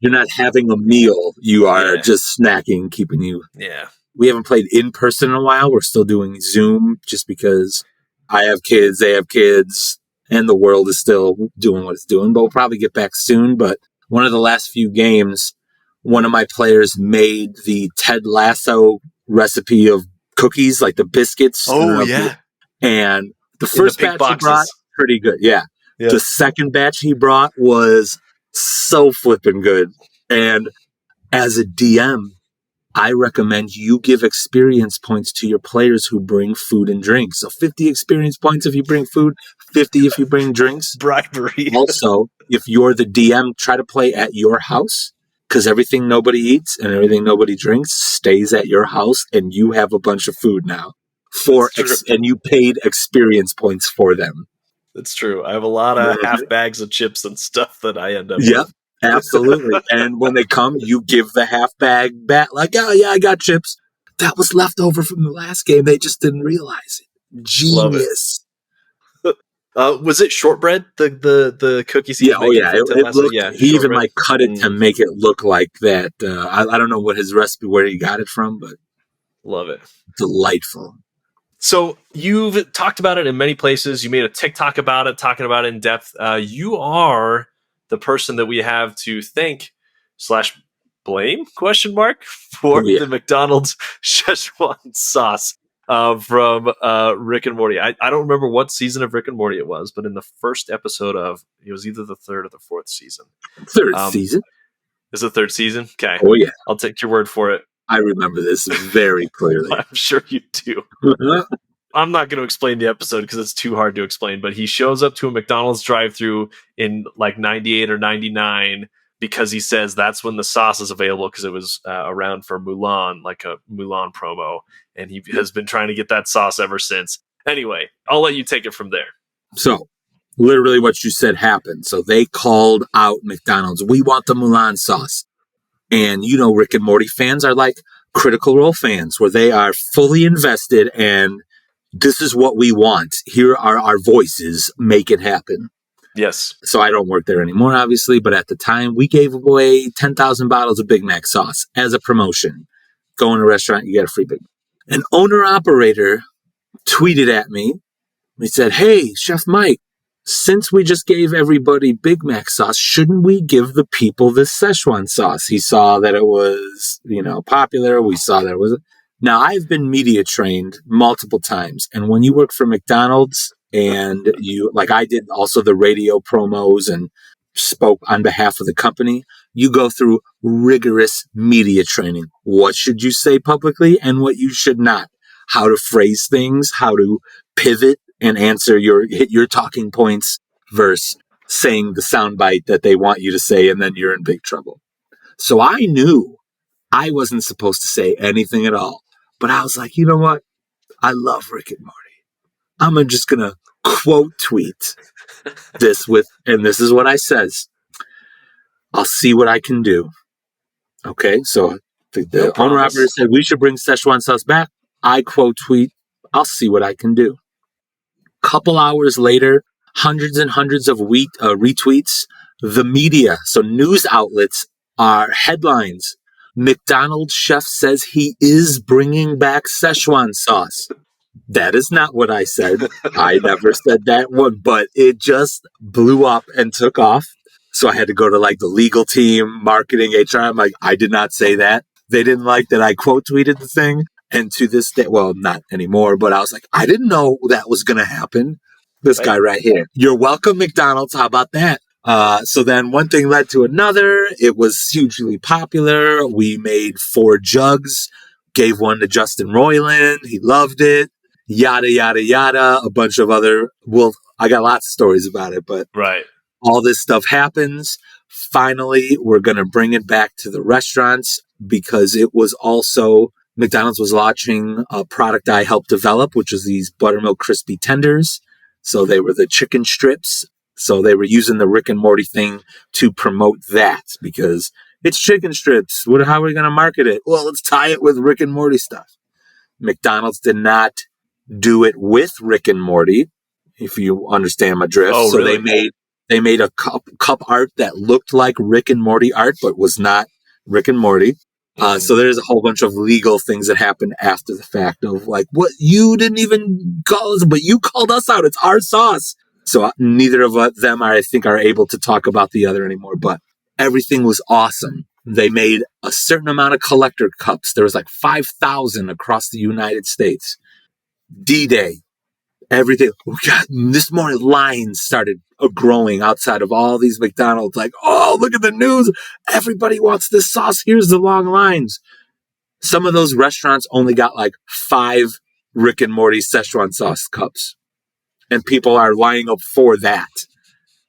You're not having a meal. You are just snacking, keeping you... Yeah. We haven't played in person in a while. We're still doing Zoom just because I have kids, they have kids, and the world is still doing what it's doing. But we'll probably get back soon. But one of the last few games, one of my players made the Ted Lasso recipe of cookies, like the biscuits. Oh, yeah. And the first batch he brought, pretty good. Yeah. The second batch he brought was so flipping good. And as a DM, I recommend you give experience points to your players who bring food and drinks. So 50 experience points if you bring food, 50 if you bring drinks. Bribery. Also, if you're the DM, try to play at your house, because everything nobody eats and everything nobody drinks stays at your house, and you have a bunch of food now. And you paid experience points for them. That's true. I have a lot of half bags of chips and stuff that I end up Yep, with. absolutely. And when they come, you give the half bag back, like, oh, yeah, I got chips. That was left over from the last game. They just didn't realize it. Genius. Was it shortbread? The cookies? Yeah, It looked, he even like cut it to make it look like that. I don't know what his recipe, where he got it from, but love it. Delightful. So you've talked about it in many places. You made a TikTok about it, talking about it in depth. You are the person that we have to thank / blame for the McDonald's Szehcuan sauce from Rick and Morty. I don't remember what season of Rick and Morty it was, but in the first episode of, it was either the third or the fourth season. Third season. Is it third season? Okay. Oh, yeah. I'll take your word for it. I remember this very clearly. I'm sure you do. I'm not going to explain the episode because it's too hard to explain, but he shows up to a McDonald's drive-thru in like 98 or 99 because he says that's when the sauce is available, because it was around for Mulan, like a Mulan promo, and he has been trying to get that sauce ever since. Anyway, I'll let you take it from there. So, literally what you said happened. So they called out McDonald's, we want the Mulan sauce. And, you know, Rick and Morty fans are like Critical Role fans, where they are fully invested and this is what we want. Here are our voices. Make it happen. Yes. So I don't work there anymore, obviously. But at the time, we gave away 10,000 bottles of Big Mac sauce as a promotion. Go in a restaurant, you get a free Big Mac. An owner-operator tweeted at me. He said, hey, Chef Mike, since we just gave everybody Big Mac sauce, shouldn't we give the people this Szehcuan sauce? He saw that it was, popular. We saw that it was. Now, I've been media trained multiple times. And when you work for McDonald's and I did also the radio promos and spoke on behalf of the company, you go through rigorous media training. What should you say publicly and what you should not? How to phrase things, how to pivot and hit your talking points versus saying the soundbite that they want you to say, and then you're in big trouble. So I knew I wasn't supposed to say anything at all. But I was like, you know what? I love Rick and Morty. I'm just going to quote tweet this and this is what I says. I'll see what I can do. Okay, so the owner-operator said we should bring Szehcuan sauce back. I quote tweet, I'll see what I can do. Couple hours later, hundreds and hundreds of retweets. The media, so news outlets, are headlines. McDonald's chef says he is bringing back Szehcuan sauce. That is not what I said. I never said that one, but it just blew up and took off. So I had to go to the legal team, marketing, HR. I'm like, I did not say that. They didn't like that I quote tweeted the thing. And to this day, well, not anymore, but I was like, I didn't know that was going to happen. This guy right here. You're welcome, McDonald's. How about that? So then one thing led to another. It was hugely popular. We made 4 jugs, gave one to Justin Roiland. He loved it. Yada, yada, yada. A bunch of other, I got lots of stories about it, but right. All this stuff happens. Finally, we're going to bring it back to the restaurants because it was also, McDonald's was launching a product I helped develop, which is these buttermilk crispy tenders. So they were the chicken strips. So they were using the Rick and Morty thing to promote that because it's chicken strips. How are we going to market it? Well, let's tie it with Rick and Morty stuff. McDonald's did not do it with Rick and Morty, if you understand my drift. Oh, so really? they made a cup art that looked like Rick and Morty art, but was not Rick and Morty. So there's a whole bunch of legal things that happened after the fact of what, you didn't even call us, but you called us out. It's our sauce. So neither of them, I think, are able to talk about the other anymore, but everything was awesome. They made a certain amount of collector cups. There was 5,000 across the United States. D-Day, everything. This morning, lines started growing outside of all these McDonald's. Oh, look at the news. Everybody wants this sauce. Here's the long lines. Some of those restaurants only got like 5 Rick and Morty Szehcuan sauce cups. And people are lining up for that.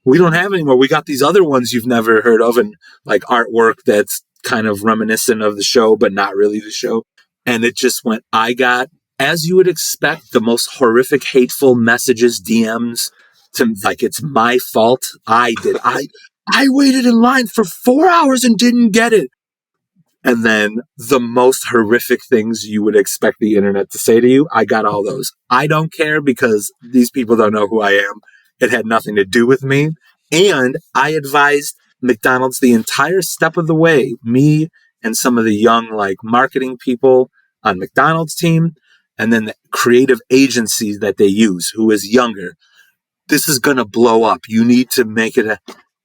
We don't have any more. We got these other ones you've never heard of, and like artwork that's kind of reminiscent of the show, but not really the show. And it just went, I got, as you would expect, the most horrific, hateful messages, DMs, to like, it's my fault. I waited in line for 4 hours and didn't get it. And then the most horrific things you would expect the internet to say to you, I got all those. I don't care because these people don't know who I am. It had nothing to do with me. And I advised McDonald's the entire step of the way, me and some of the young like marketing people on McDonald's team, and then the creative agencies that they use, who is younger. This is going to blow up. You need to make it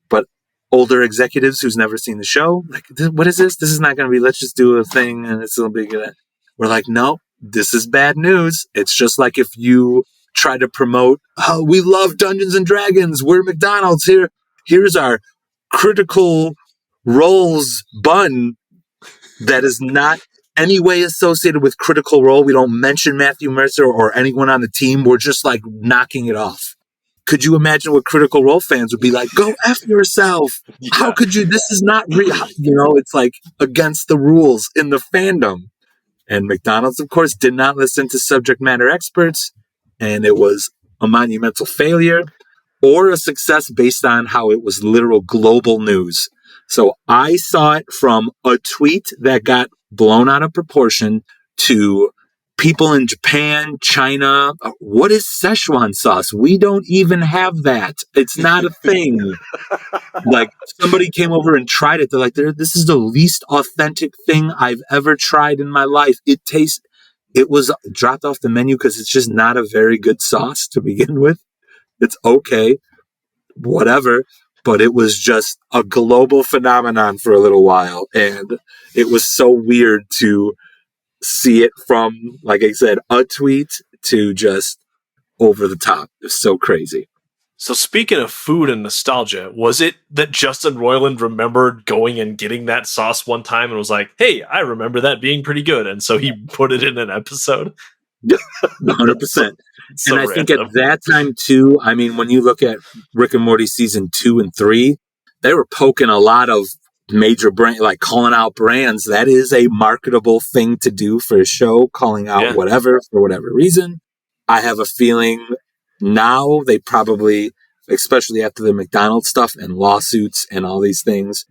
but older executives who's never seen the show, like, what is this? This is not going to be, let's just do a thing and it's going to be good. We're like, no, this is bad news. It's just like if you try to promote, oh, we love Dungeons and Dragons. We're McDonald's here. Here's our Critical Role's bun that is not any way associated with Critical Role. We don't mention Matthew Mercer or anyone on the team. We're just like knocking it off. Could you imagine what Critical Role fans would be like? Go F yourself. Yeah. How could you? This is not real. You know, it's like against the rules in the fandom. And McDonald's, of course, did not listen to subject matter experts. And it was a monumental failure or a success based on how it was literal global news. So I saw it from a tweet that got blown out of proportion to people in Japan, China. What is Szehcuan sauce? We don't even have that. It's not a thing. Like somebody came over and tried it. They're like, this is the least authentic thing I've ever tried in my life. It was dropped off the menu because it's just not a very good sauce to begin with. It's okay, whatever. But it was just a global phenomenon for a little while. And it was so weird to see it from, like I said, a tweet to just over the top. It's so crazy. So speaking of food and nostalgia, was it that Justin Roiland remembered going and getting that sauce one time and was like, hey, I remember that being pretty good. And so he put it in an episode? 100%. And I think at that time, too, I mean, when you look at Rick and Morty season 2 and 3, they were poking a lot of major brand, like calling out brands. That is a marketable thing to do for a show, calling out whatever for whatever reason. I have a feeling now they probably, especially after the McDonald's stuff and lawsuits and all these things,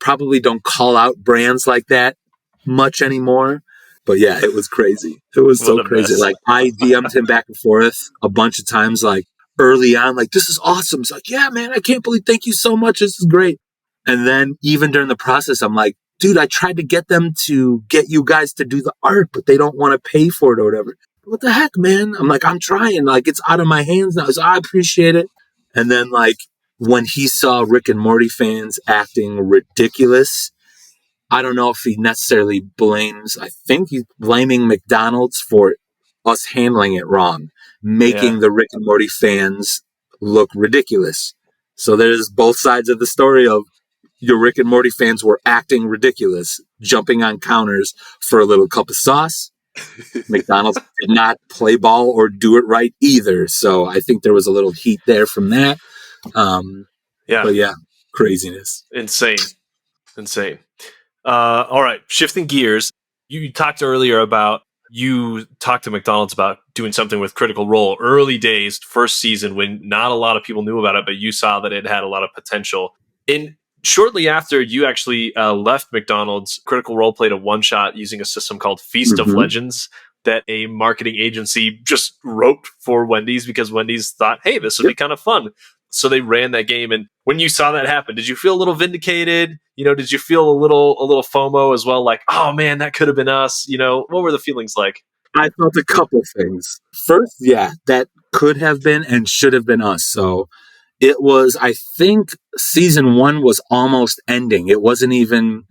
probably don't call out brands like that much anymore. But yeah, it was crazy. It was so crazy. Like I DM'd him back and forth a bunch of times, like early on, like, this is awesome. It's like, yeah, man, I can't believe, thank you so much. This is great. And then even during the process, I'm like, dude, I tried to get them to get you guys to do the art, but they don't want to pay for it or whatever. What the heck, man? I'm like, I'm trying. Like, it's out of my hands now. So I appreciate it. And then, like, when he saw Rick and Morty fans acting ridiculous, I don't know if he necessarily blames, I think he's blaming McDonald's for us handling it wrong, making the Rick and Morty fans look ridiculous. So there's both sides of the story of your Rick and Morty fans were acting ridiculous, jumping on counters for a little cup of sauce. McDonald's did not play ball or do it right either. So I think there was a little heat there from that. But yeah, craziness. Insane. All right, shifting gears. You talked earlier about, you talked to McDonald's about doing something with Critical Role early days, first season, when not a lot of people knew about it, but you saw that it had a lot of potential. And shortly after you actually left McDonald's, Critical Role played a one-shot using a system called Feast of Legends that a marketing agency just wrote for Wendy's because Wendy's thought, hey, this would be kind of fun. So they ran that game. And when you saw that happen, did you feel a little vindicated? You know, did you feel a little FOMO as well? Like, oh man, that could have been us. You know, what were the feelings like? I felt a couple things. First, that could have been and should have been us. So it was, I think season 1 was almost ending. It wasn't even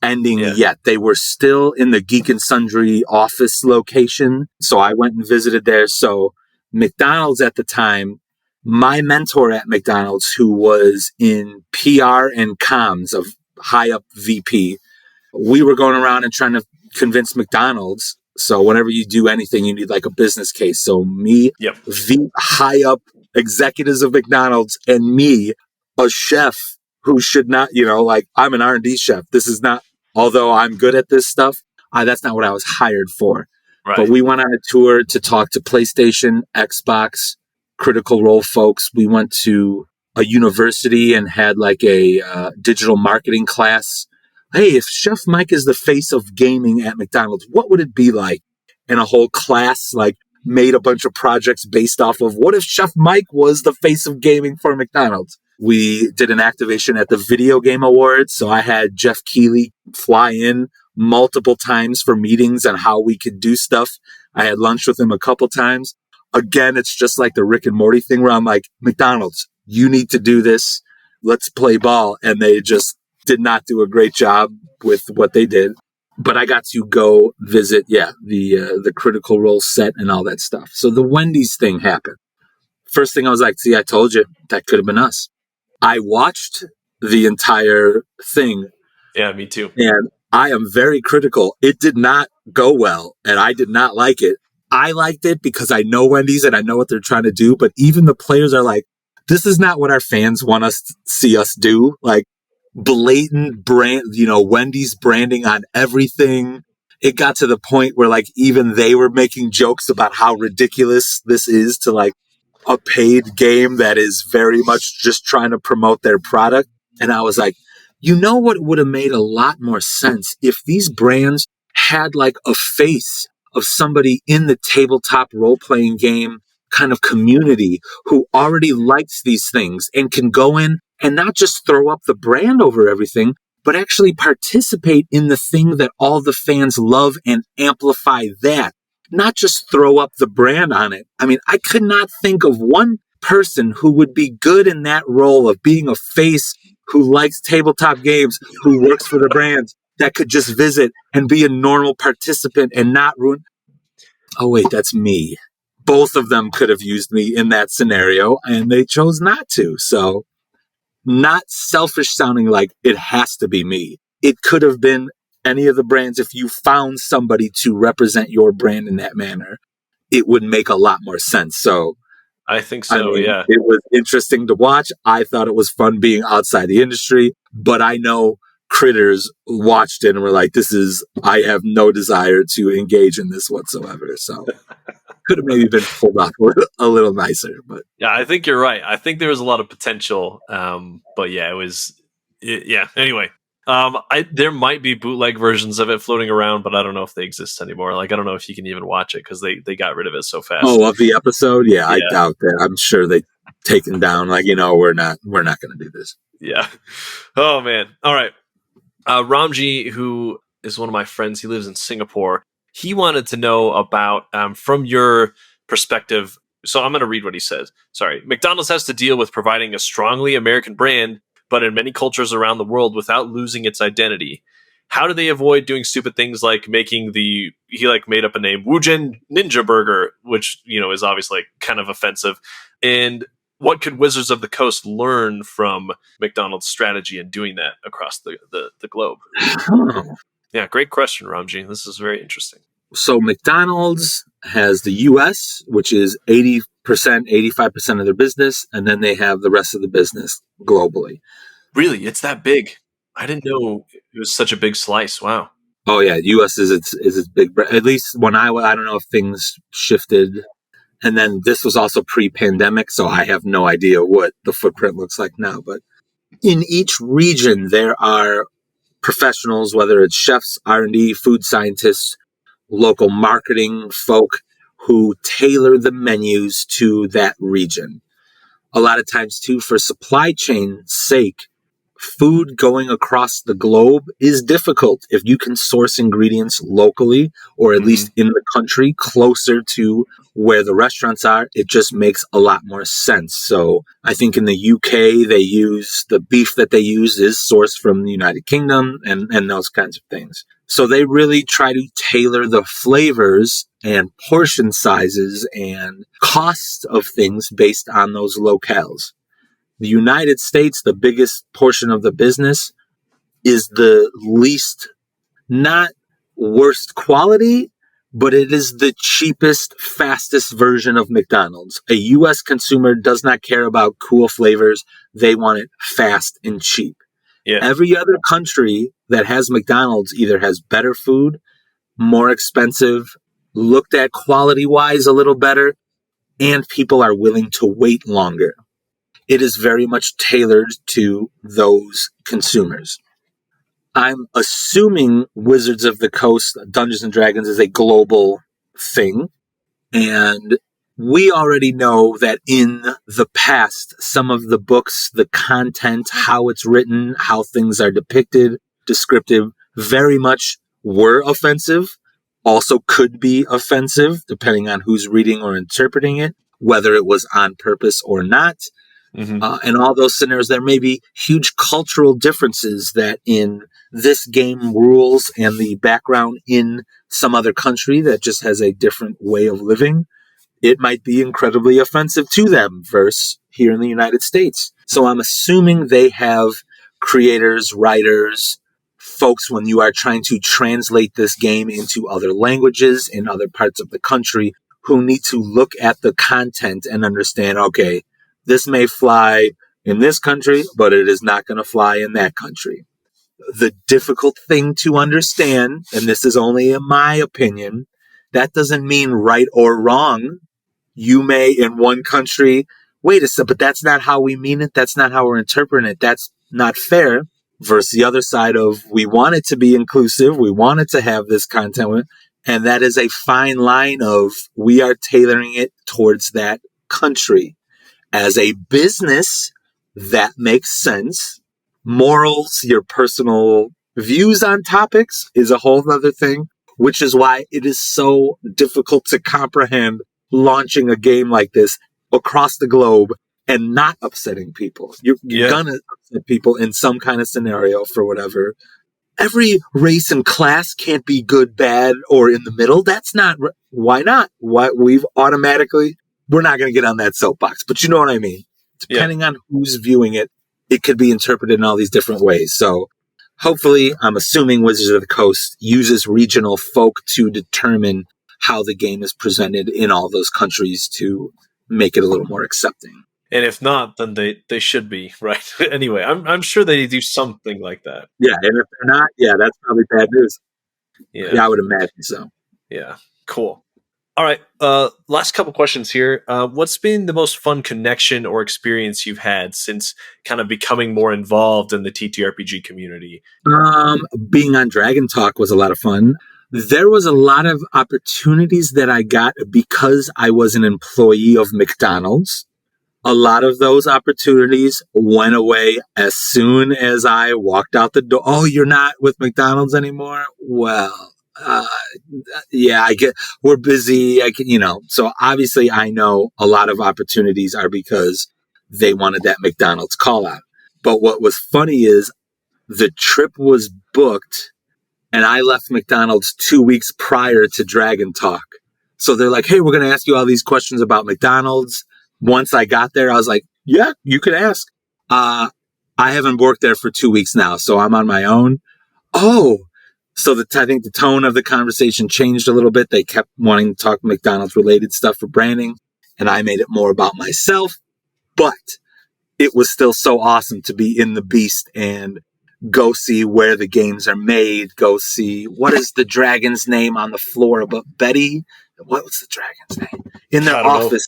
ending yet. They were still in the Geek and Sundry office location. So I went and visited there. So McDonald's at the time, my mentor at McDonald's, who was in PR and comms, of high up VP, we were going around and trying to convince McDonald's. So whenever you do anything, you need like a business case. So me, the high up executives of McDonald's, and me, a chef who should not, like I'm an R&D chef. This is not, although I'm good at this stuff, that's not what I was hired for. Right. But we went on a tour to talk to PlayStation, Xbox, Critical Role folks. We went to a university and had like a digital marketing class. Hey, if Chef Mike is the face of gaming at McDonald's, what would it be like? And a whole class like made a bunch of projects based off of what if Chef Mike was the face of gaming for McDonald's? We did an activation at the Video Game Awards. So I had Jeff Keighley fly in multiple times for meetings on how we could do stuff. I had lunch with him a couple times. Again, it's just like the Rick and Morty thing where I'm like, McDonald's, you need to do this. Let's play ball. And they just did not do a great job with what they did. But I got to go visit, the Critical Role set and all that stuff. So the Wendy's thing happened. First thing I was like, see, I told you that could have been us. I watched the entire thing. Yeah, me too. And I am very critical. It did not go well, and I did not like it. I liked it because I know Wendy's and I know what they're trying to do. But even the players are like, this is not what our fans want us to see us do. Like blatant brand, Wendy's branding on everything. It got to the point where like even they were making jokes about how ridiculous this is to like a paid game that is very much just trying to promote their product. And I was like, what would have made a lot more sense if these brands had like a face of somebody in the tabletop role-playing game kind of community who already likes these things and can go in and not just throw up the brand over everything, but actually participate in the thing that all the fans love and amplify that, not just throw up the brand on it. I mean, I could not think of one person who would be good in that role of being a face who likes tabletop games, who works for the brands, that could just visit and be a normal participant and not ruin. Oh, wait, that's me. Both of them could have used me in that scenario, and they chose not to. So not selfish sounding like it has to be me. It could have been any of the brands. If you found somebody to represent your brand in that manner, it would make a lot more sense. So I think so, yeah. It was interesting to watch. I thought it was fun being outside the industry, but I know critters watched it and were like, I have no desire to engage in this whatsoever. So could have maybe been pulled off a little nicer. But yeah, I think you're right. I think there was a lot of potential. But yeah, anyway. There might be bootleg versions of it floating around, but I don't know if they exist anymore. Like, I don't know if you can even watch it because they got rid of it so fast. Oh, of the episode? Yeah, I doubt that. I'm sure they taken down. Like, we're not going to do this. Yeah. Oh man. All right. Ramji, who is one of my friends, he lives in Singapore. He wanted to know about, from your perspective. So I'm going to read what he says. Sorry. McDonald's has to deal with providing a strongly American brand, but in many cultures around the world without losing its identity. How do they avoid doing stupid things like making he made up a name, Wujin Ninja Burger, which, is obviously kind of offensive. And what could Wizards of the Coast learn from McDonald's strategy in doing that across the globe? Yeah, great question, Ramji. This is very interesting. So McDonald's has the U.S., which is 80%, 85% of their business, and then they have the rest of the business globally. Really? It's that big? I didn't know it was such a big slice. Wow. Oh, yeah. U.S. is its big, at least when I don't know if things shifted. And then this was also pre-pandemic, so I have no idea what the footprint looks like now. But in each region, there are professionals, whether it's chefs, R&D, food scientists, local marketing folk, who tailor the menus to that region. A lot of times, too, for supply chain sake, food going across the globe is difficult if you can source ingredients locally or at least in the country closer to where the restaurants are. It just makes a lot more sense. So I think in the UK, the beef that they use is sourced from the United Kingdom and those kinds of things. So they really try to tailor the flavors and portion sizes and cost of things based on those locales. The United States, the biggest portion of the business, is the least not worst quality, but it is the cheapest, fastest version of McDonald's. A US consumer does not care about cool flavors. They want it fast and cheap. Yeah. Every other country that has McDonald's either has better food, more expensive, looked at quality-wise a little better, and people are willing to wait longer. It is very much tailored to those consumers. I'm assuming Wizards of the Coast, Dungeons & Dragons is a global thing. And we already know that in the past, some of the books, the content, how it's written, how things are depicted, descriptive, very much were offensive. Also could be offensive, depending on who's reading or interpreting it, whether it was on purpose or not. And all those scenarios, there may be huge cultural differences that in this game rules and the background in some other country that just has a different way of living. It might be incredibly offensive to them versus here in the United States. So I'm assuming they have creators, writers, folks, when you are trying to translate this game into other languages in other parts of the country, who need to look at the content and understand, okay, this may fly in this country, but it is not going to fly in that country. The difficult thing to understand, and this is only in my opinion, that doesn't mean right or wrong. You may in one country, wait a second, but that's not how we mean it. That's not how we're interpreting it. That's not fair. Versus the other side of, we want it to be inclusive. We want it to have this content. And that is a fine line of, we are tailoring it towards that country. As a business, that makes sense. Morals, your personal views on topics is a whole other thing, which is why it is so difficult to comprehend launching a game like this across the globe and not upsetting people. You're going to upset people in some kind of scenario for whatever. Every race and class can't be good, bad, or in the middle. That's not, why not? Why we're not going to get on that soapbox, but you know what I mean? Depending on who's viewing it, it could be interpreted in all these different ways. So hopefully, I'm assuming Wizards of the Coast uses regional folk to determine how the game is presented in all those countries to make it a little more accepting. And if not, then they should be, right? Anyway, I'm sure they do something like that. Yeah, and if they're not, that's probably bad news. Yeah, I would imagine so. Yeah, cool. All right, last couple questions here. What's been the most fun connection or experience you've had since kind of becoming more involved in the TTRPG community? Being on Dragon Talk was a lot of fun. There was a lot of opportunities that I got because I was an employee of McDonald's. A lot of those opportunities went away as soon as I walked out the door. Oh, you're not with McDonald's anymore? Well, we're busy. So obviously I know a lot of opportunities are because they wanted that McDonald's call out. But what was funny is the trip was booked and I left McDonald's 2 weeks prior to Dragon Talk. So they're like, hey, we're going to ask you all these questions about McDonald's. Once I got there, I was like, yeah, you can ask. I haven't worked there for 2 weeks now, so I'm on my own. Oh, so I think the tone of the conversation changed a little bit. They kept wanting to talk McDonald's related stuff for branding, and I made it more about myself. But it was still so awesome to be in the beast and go see where the games are made. Go see, what is the dragon's name on the floor above Betty? What was the dragon's name? In their office,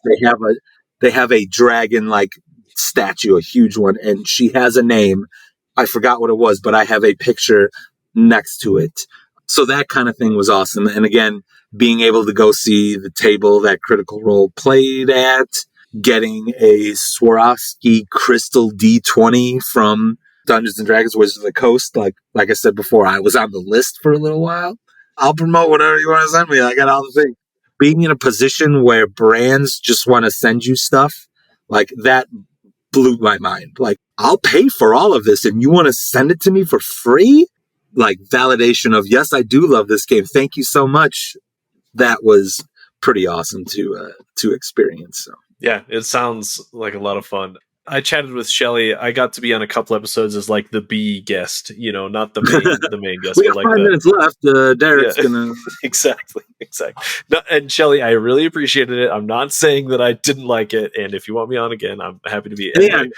they have a dragon like statue, a huge one, and she has a name. I forgot what it was, but I have a picture next to it. So that kind of thing was awesome. And again, being able to go see the table that Critical Role played at, getting a Swarovski crystal D20 from Dungeons & Dragons Wizards of the Coast. Like I said before, I was on the list for a little while. I'll promote whatever you want to send me. I got all the things. Being in a position where brands just want to send you stuff, like that blew my mind. Like, I'll pay for all of this and you want to send it to me for free? Like, validation of, yes, I do love this game. Thank you so much. That was pretty awesome to experience. So. Yeah, it sounds like a lot of fun. I chatted with Shelly. I got to be on a couple episodes as like the B guest, not the main guest, We but got like 5 minutes left. Derek's Yeah. gonna. exactly. No, and Shelly, I really appreciated it. I'm not saying that I didn't like it, and if you want me on again, I'm happy to be. Anyway,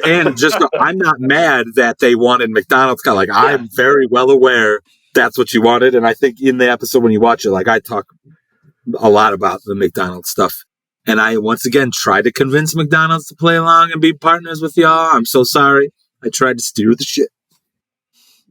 And just, I'm not mad that they wanted McDonald's. I'm very well aware that's what you wanted, and I think in the episode when you watch it, like I talk a lot about the McDonald's stuff. And I, once again, tried to convince McDonald's to play along and be partners with y'all. I'm so sorry. I tried to steer the shit.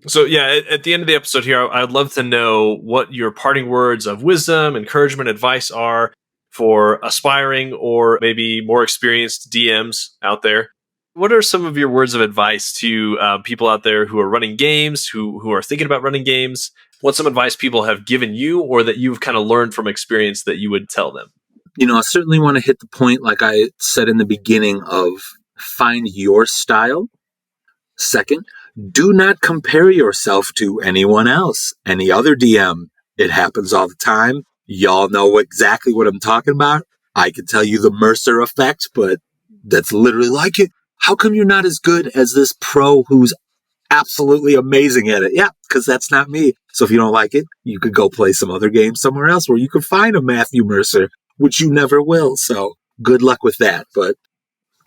So, yeah, at the end of the episode here, I'd love to know what your parting words of wisdom, encouragement, advice are for aspiring or maybe more experienced DMs out there. What are some of your words of advice to people out there who are running games, who are thinking about running games? What's some advice people have given you or that you've kind of learned from experience that you would tell them? I certainly want to hit the point, like I said in the beginning, of find your style. Second, do not compare yourself to anyone else, any other DM. It happens all the time. Y'all know exactly what I'm talking about. I could tell you the Mercer effect, but that's literally like it. How come you're not as good as this pro who's absolutely amazing at it? Yeah, because that's not me. So if you don't like it, you could go play some other game somewhere else where you could find a Matthew Mercer, which you never will. So good luck with that. But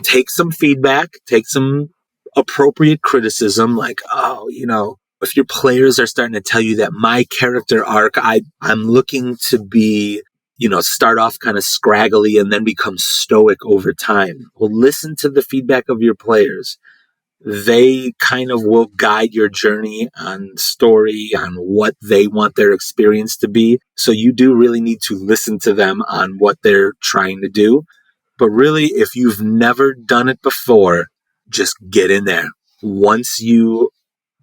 take some feedback, take some appropriate criticism, like, if your players are starting to tell you that my character arc, I'm looking to be, start off kind of scraggly and then become stoic over time. Well, listen to the feedback of your players. They kind of will guide your journey on story, on what they want their experience to be. So you do really need to listen to them on what they're trying to do. But really, if you've never done it before, just get in there. Once you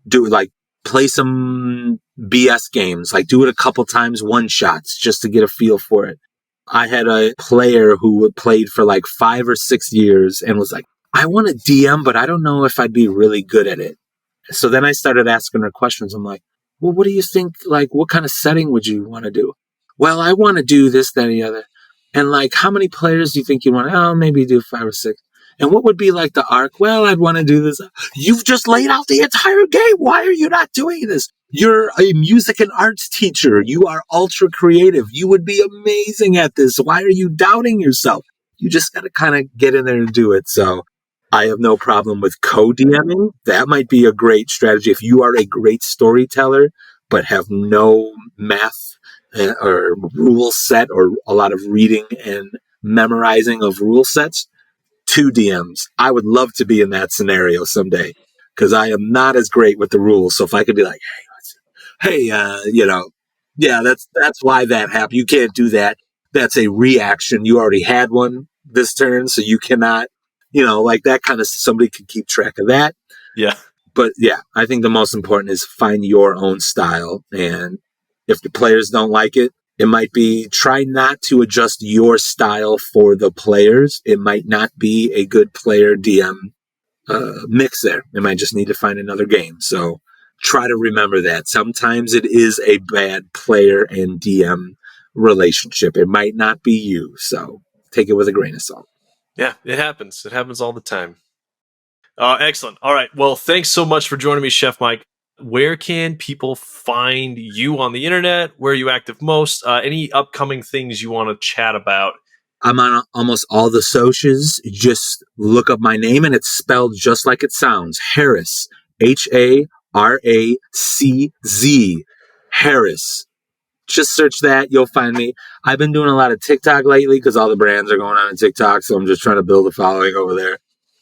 do, like, play some BS games, like do it a couple times, one shots, just to get a feel for it. I had a player who played for like 5 or 6 years and was like, I want to DM, but I don't know if I'd be really good at it. So then I started asking her questions. I'm like, well, what do you think? Like, what kind of setting would you want to do? Well, I want to do this, that, and the other. And like, how many players do you think you want? Oh, maybe do 5 or 6. And what would be like the arc? Well, I'd want to do this. You've just laid out the entire game. Why are you not doing this? You're a music and arts teacher. You are ultra creative. You would be amazing at this. Why are you doubting yourself? You just got to kind of get in there and do it. So I have no problem with co-DMing. That might be a great strategy. If you are a great storyteller, but have no math or rule set or a lot of reading and memorizing of rule sets, 2 DMs. I would love to be in that scenario someday because I am not as great with the rules. So if I could be like, that's why that happened. You can't do that. That's a reaction. You already had one this turn, so you cannot, like that kind of, somebody can keep track of that. Yeah. But yeah, I think the most important is find your own style. And if the players don't like it, it might be try not to adjust your style for the players. It might not be a good player DM mix there. It might just need to find another game. So try to remember that. Sometimes it is a bad player and DM relationship. It might not be you. So take it with a grain of salt. Yeah, it happens. It happens all the time. Excellent. All right. Well, thanks so much for joining me, Chef Mike. Where can people find you on the internet? Where are you active most? Any upcoming things you want to chat about? I'm on almost all the socials. Just look up my name and it's spelled just like it sounds. Haracz. Haracz. Haracz. Just search that. You'll find me. I've been doing a lot of TikTok lately because all the brands are going on TikTok. So I'm just trying to build a following over there.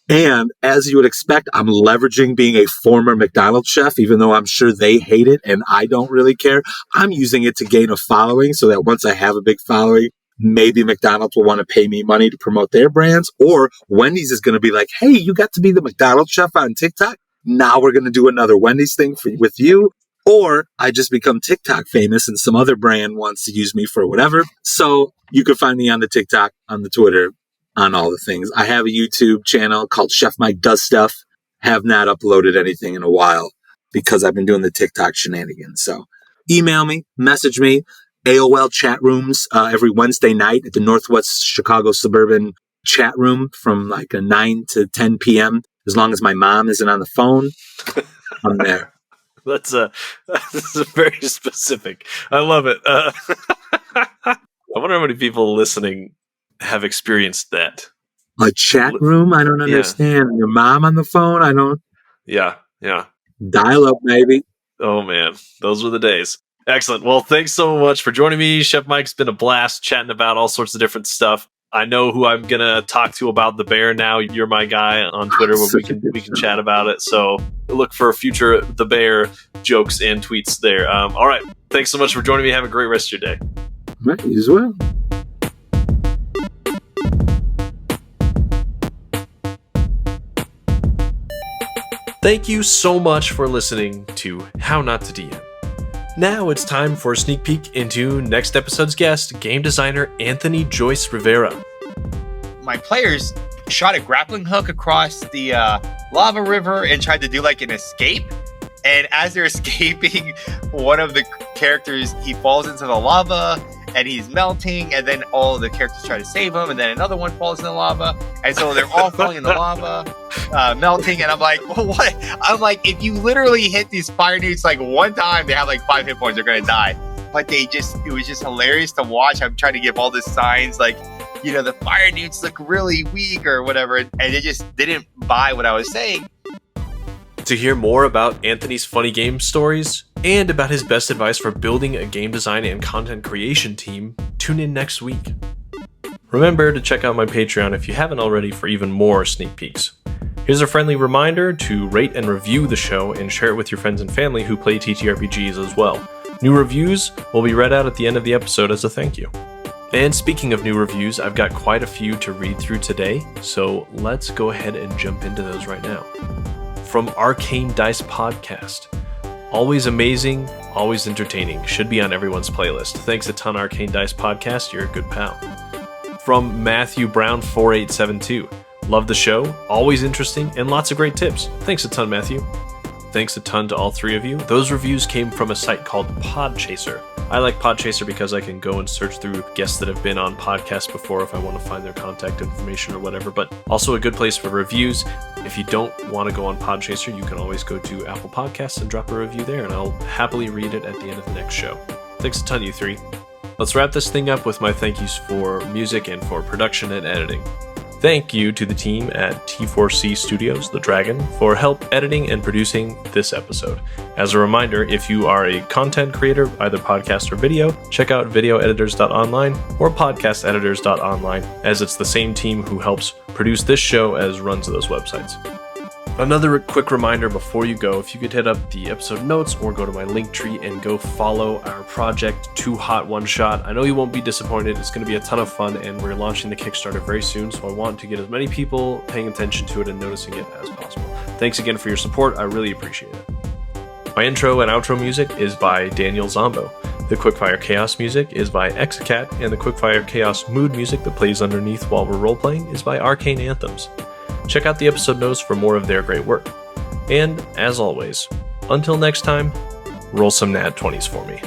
And as you would expect, I'm leveraging being a former McDonald's chef, even though I'm sure they hate it and I don't really care. I'm using it to gain a following so that once I have a big following, maybe McDonald's will want to pay me money to promote their brands, or Wendy's is going to be like, hey, you got to be the McDonald's chef on TikTok. Now we're going to do another Wendy's thing with you. Or I just become TikTok famous and some other brand wants to use me for whatever. So you can find me on the TikTok, on the Twitter, on all the things. I have a YouTube channel called Chef Mike Does Stuff. Have not uploaded anything in a while because I've been doing the TikTok shenanigans. So email me, message me, AOL chat rooms every Wednesday night at the Northwest Chicago Suburban chat room from like a 9 to 10 p.m. As long as my mom isn't on the phone, I'm there. This is very specific. I love it. I wonder how many people listening have experienced that. A chat room? I don't understand. Yeah. Your mom on the phone? I don't. Yeah. Dial up, maybe. Oh, man. Those were the days. Excellent. Well, thanks so much for joining me. Chef Mike's been a blast chatting about all sorts of different stuff. I know who I'm going to talk to about the bear now. You're my guy on Twitter where we can chat about it. So look for future the bear jokes and tweets there. All right. Thanks so much for joining me. Have a great rest of your day. Right, you as well. Thank you so much for listening to How Not to DM. Now it's time for a sneak peek into next episode's guest, game designer Anthony Joyce Rivera. My players shot a grappling hook across the lava river and tried to do like an escape. And as they're escaping, one of the characters, he falls into the lava and he's melting. And then all the characters try to save him. And then another one falls in the lava. And so they're all falling in the lava, melting. And I'm like, well, what? I'm like, if you literally hit these fire newts like one time, they have like 5 hit points, they're going to die. But it was just hilarious to watch. I'm trying to give all the signs like, you know, the fire newts look really weak or whatever. And they just didn't buy what I was saying. To hear more about Anthony's funny game stories and about his best advice for building a game design and content creation team, tune in next week. Remember to check out my Patreon if you haven't already for even more sneak peeks. Here's a friendly reminder to rate and review the show and share it with your friends and family who play TTRPGs as well. New reviews will be read out at the end of the episode as a thank you. And speaking of new reviews, I've got quite a few to read through today, so let's go ahead and jump into those right now. From Arcane Dice Podcast. Always amazing, always entertaining. Should be on everyone's playlist. Thanks a ton, Arcane Dice Podcast. You're a good pal. From Matthew Brown 4872. Love the show, always interesting, and lots of great tips. Thanks a ton, Matthew. Thanks a ton to all three of you. Those reviews came from a site called Podchaser. I like Podchaser because I can go and search through guests that have been on podcasts before if I want to find their contact information or whatever, but also a good place for reviews. If you don't want to go on Podchaser, you can always go to Apple Podcasts and drop a review there, and I'll happily read it at the end of the next show. Thanks a ton, you three. Let's wrap this thing up with my thank yous for music and for production and editing. Thank you to the team at T4C Studios, The Dragon, for help editing and producing this episode. As a reminder, if you are a content creator, either podcast or video, check out Videoeditors.online or Podcasteditors.online, as it's the same team who helps produce this show as runs those websites. Another quick reminder before you go, if you could hit up the episode notes or go to my Linktree and go follow our project, Too Hot One Shot. I know you won't be disappointed. It's going to be a ton of fun, and we're launching the Kickstarter very soon, so I want to get as many people paying attention to it and noticing it as possible. Thanks again for your support. I really appreciate it. My intro and outro music is by Danijel Zambo. The Quickfire Chaos music is by Exacat, and the Quickfire Chaos mood music that plays underneath while we're role-playing is by Arcane Anthems. Check out the episode notes for more of their great work. And, as always, until next time, roll some nat 20s for me.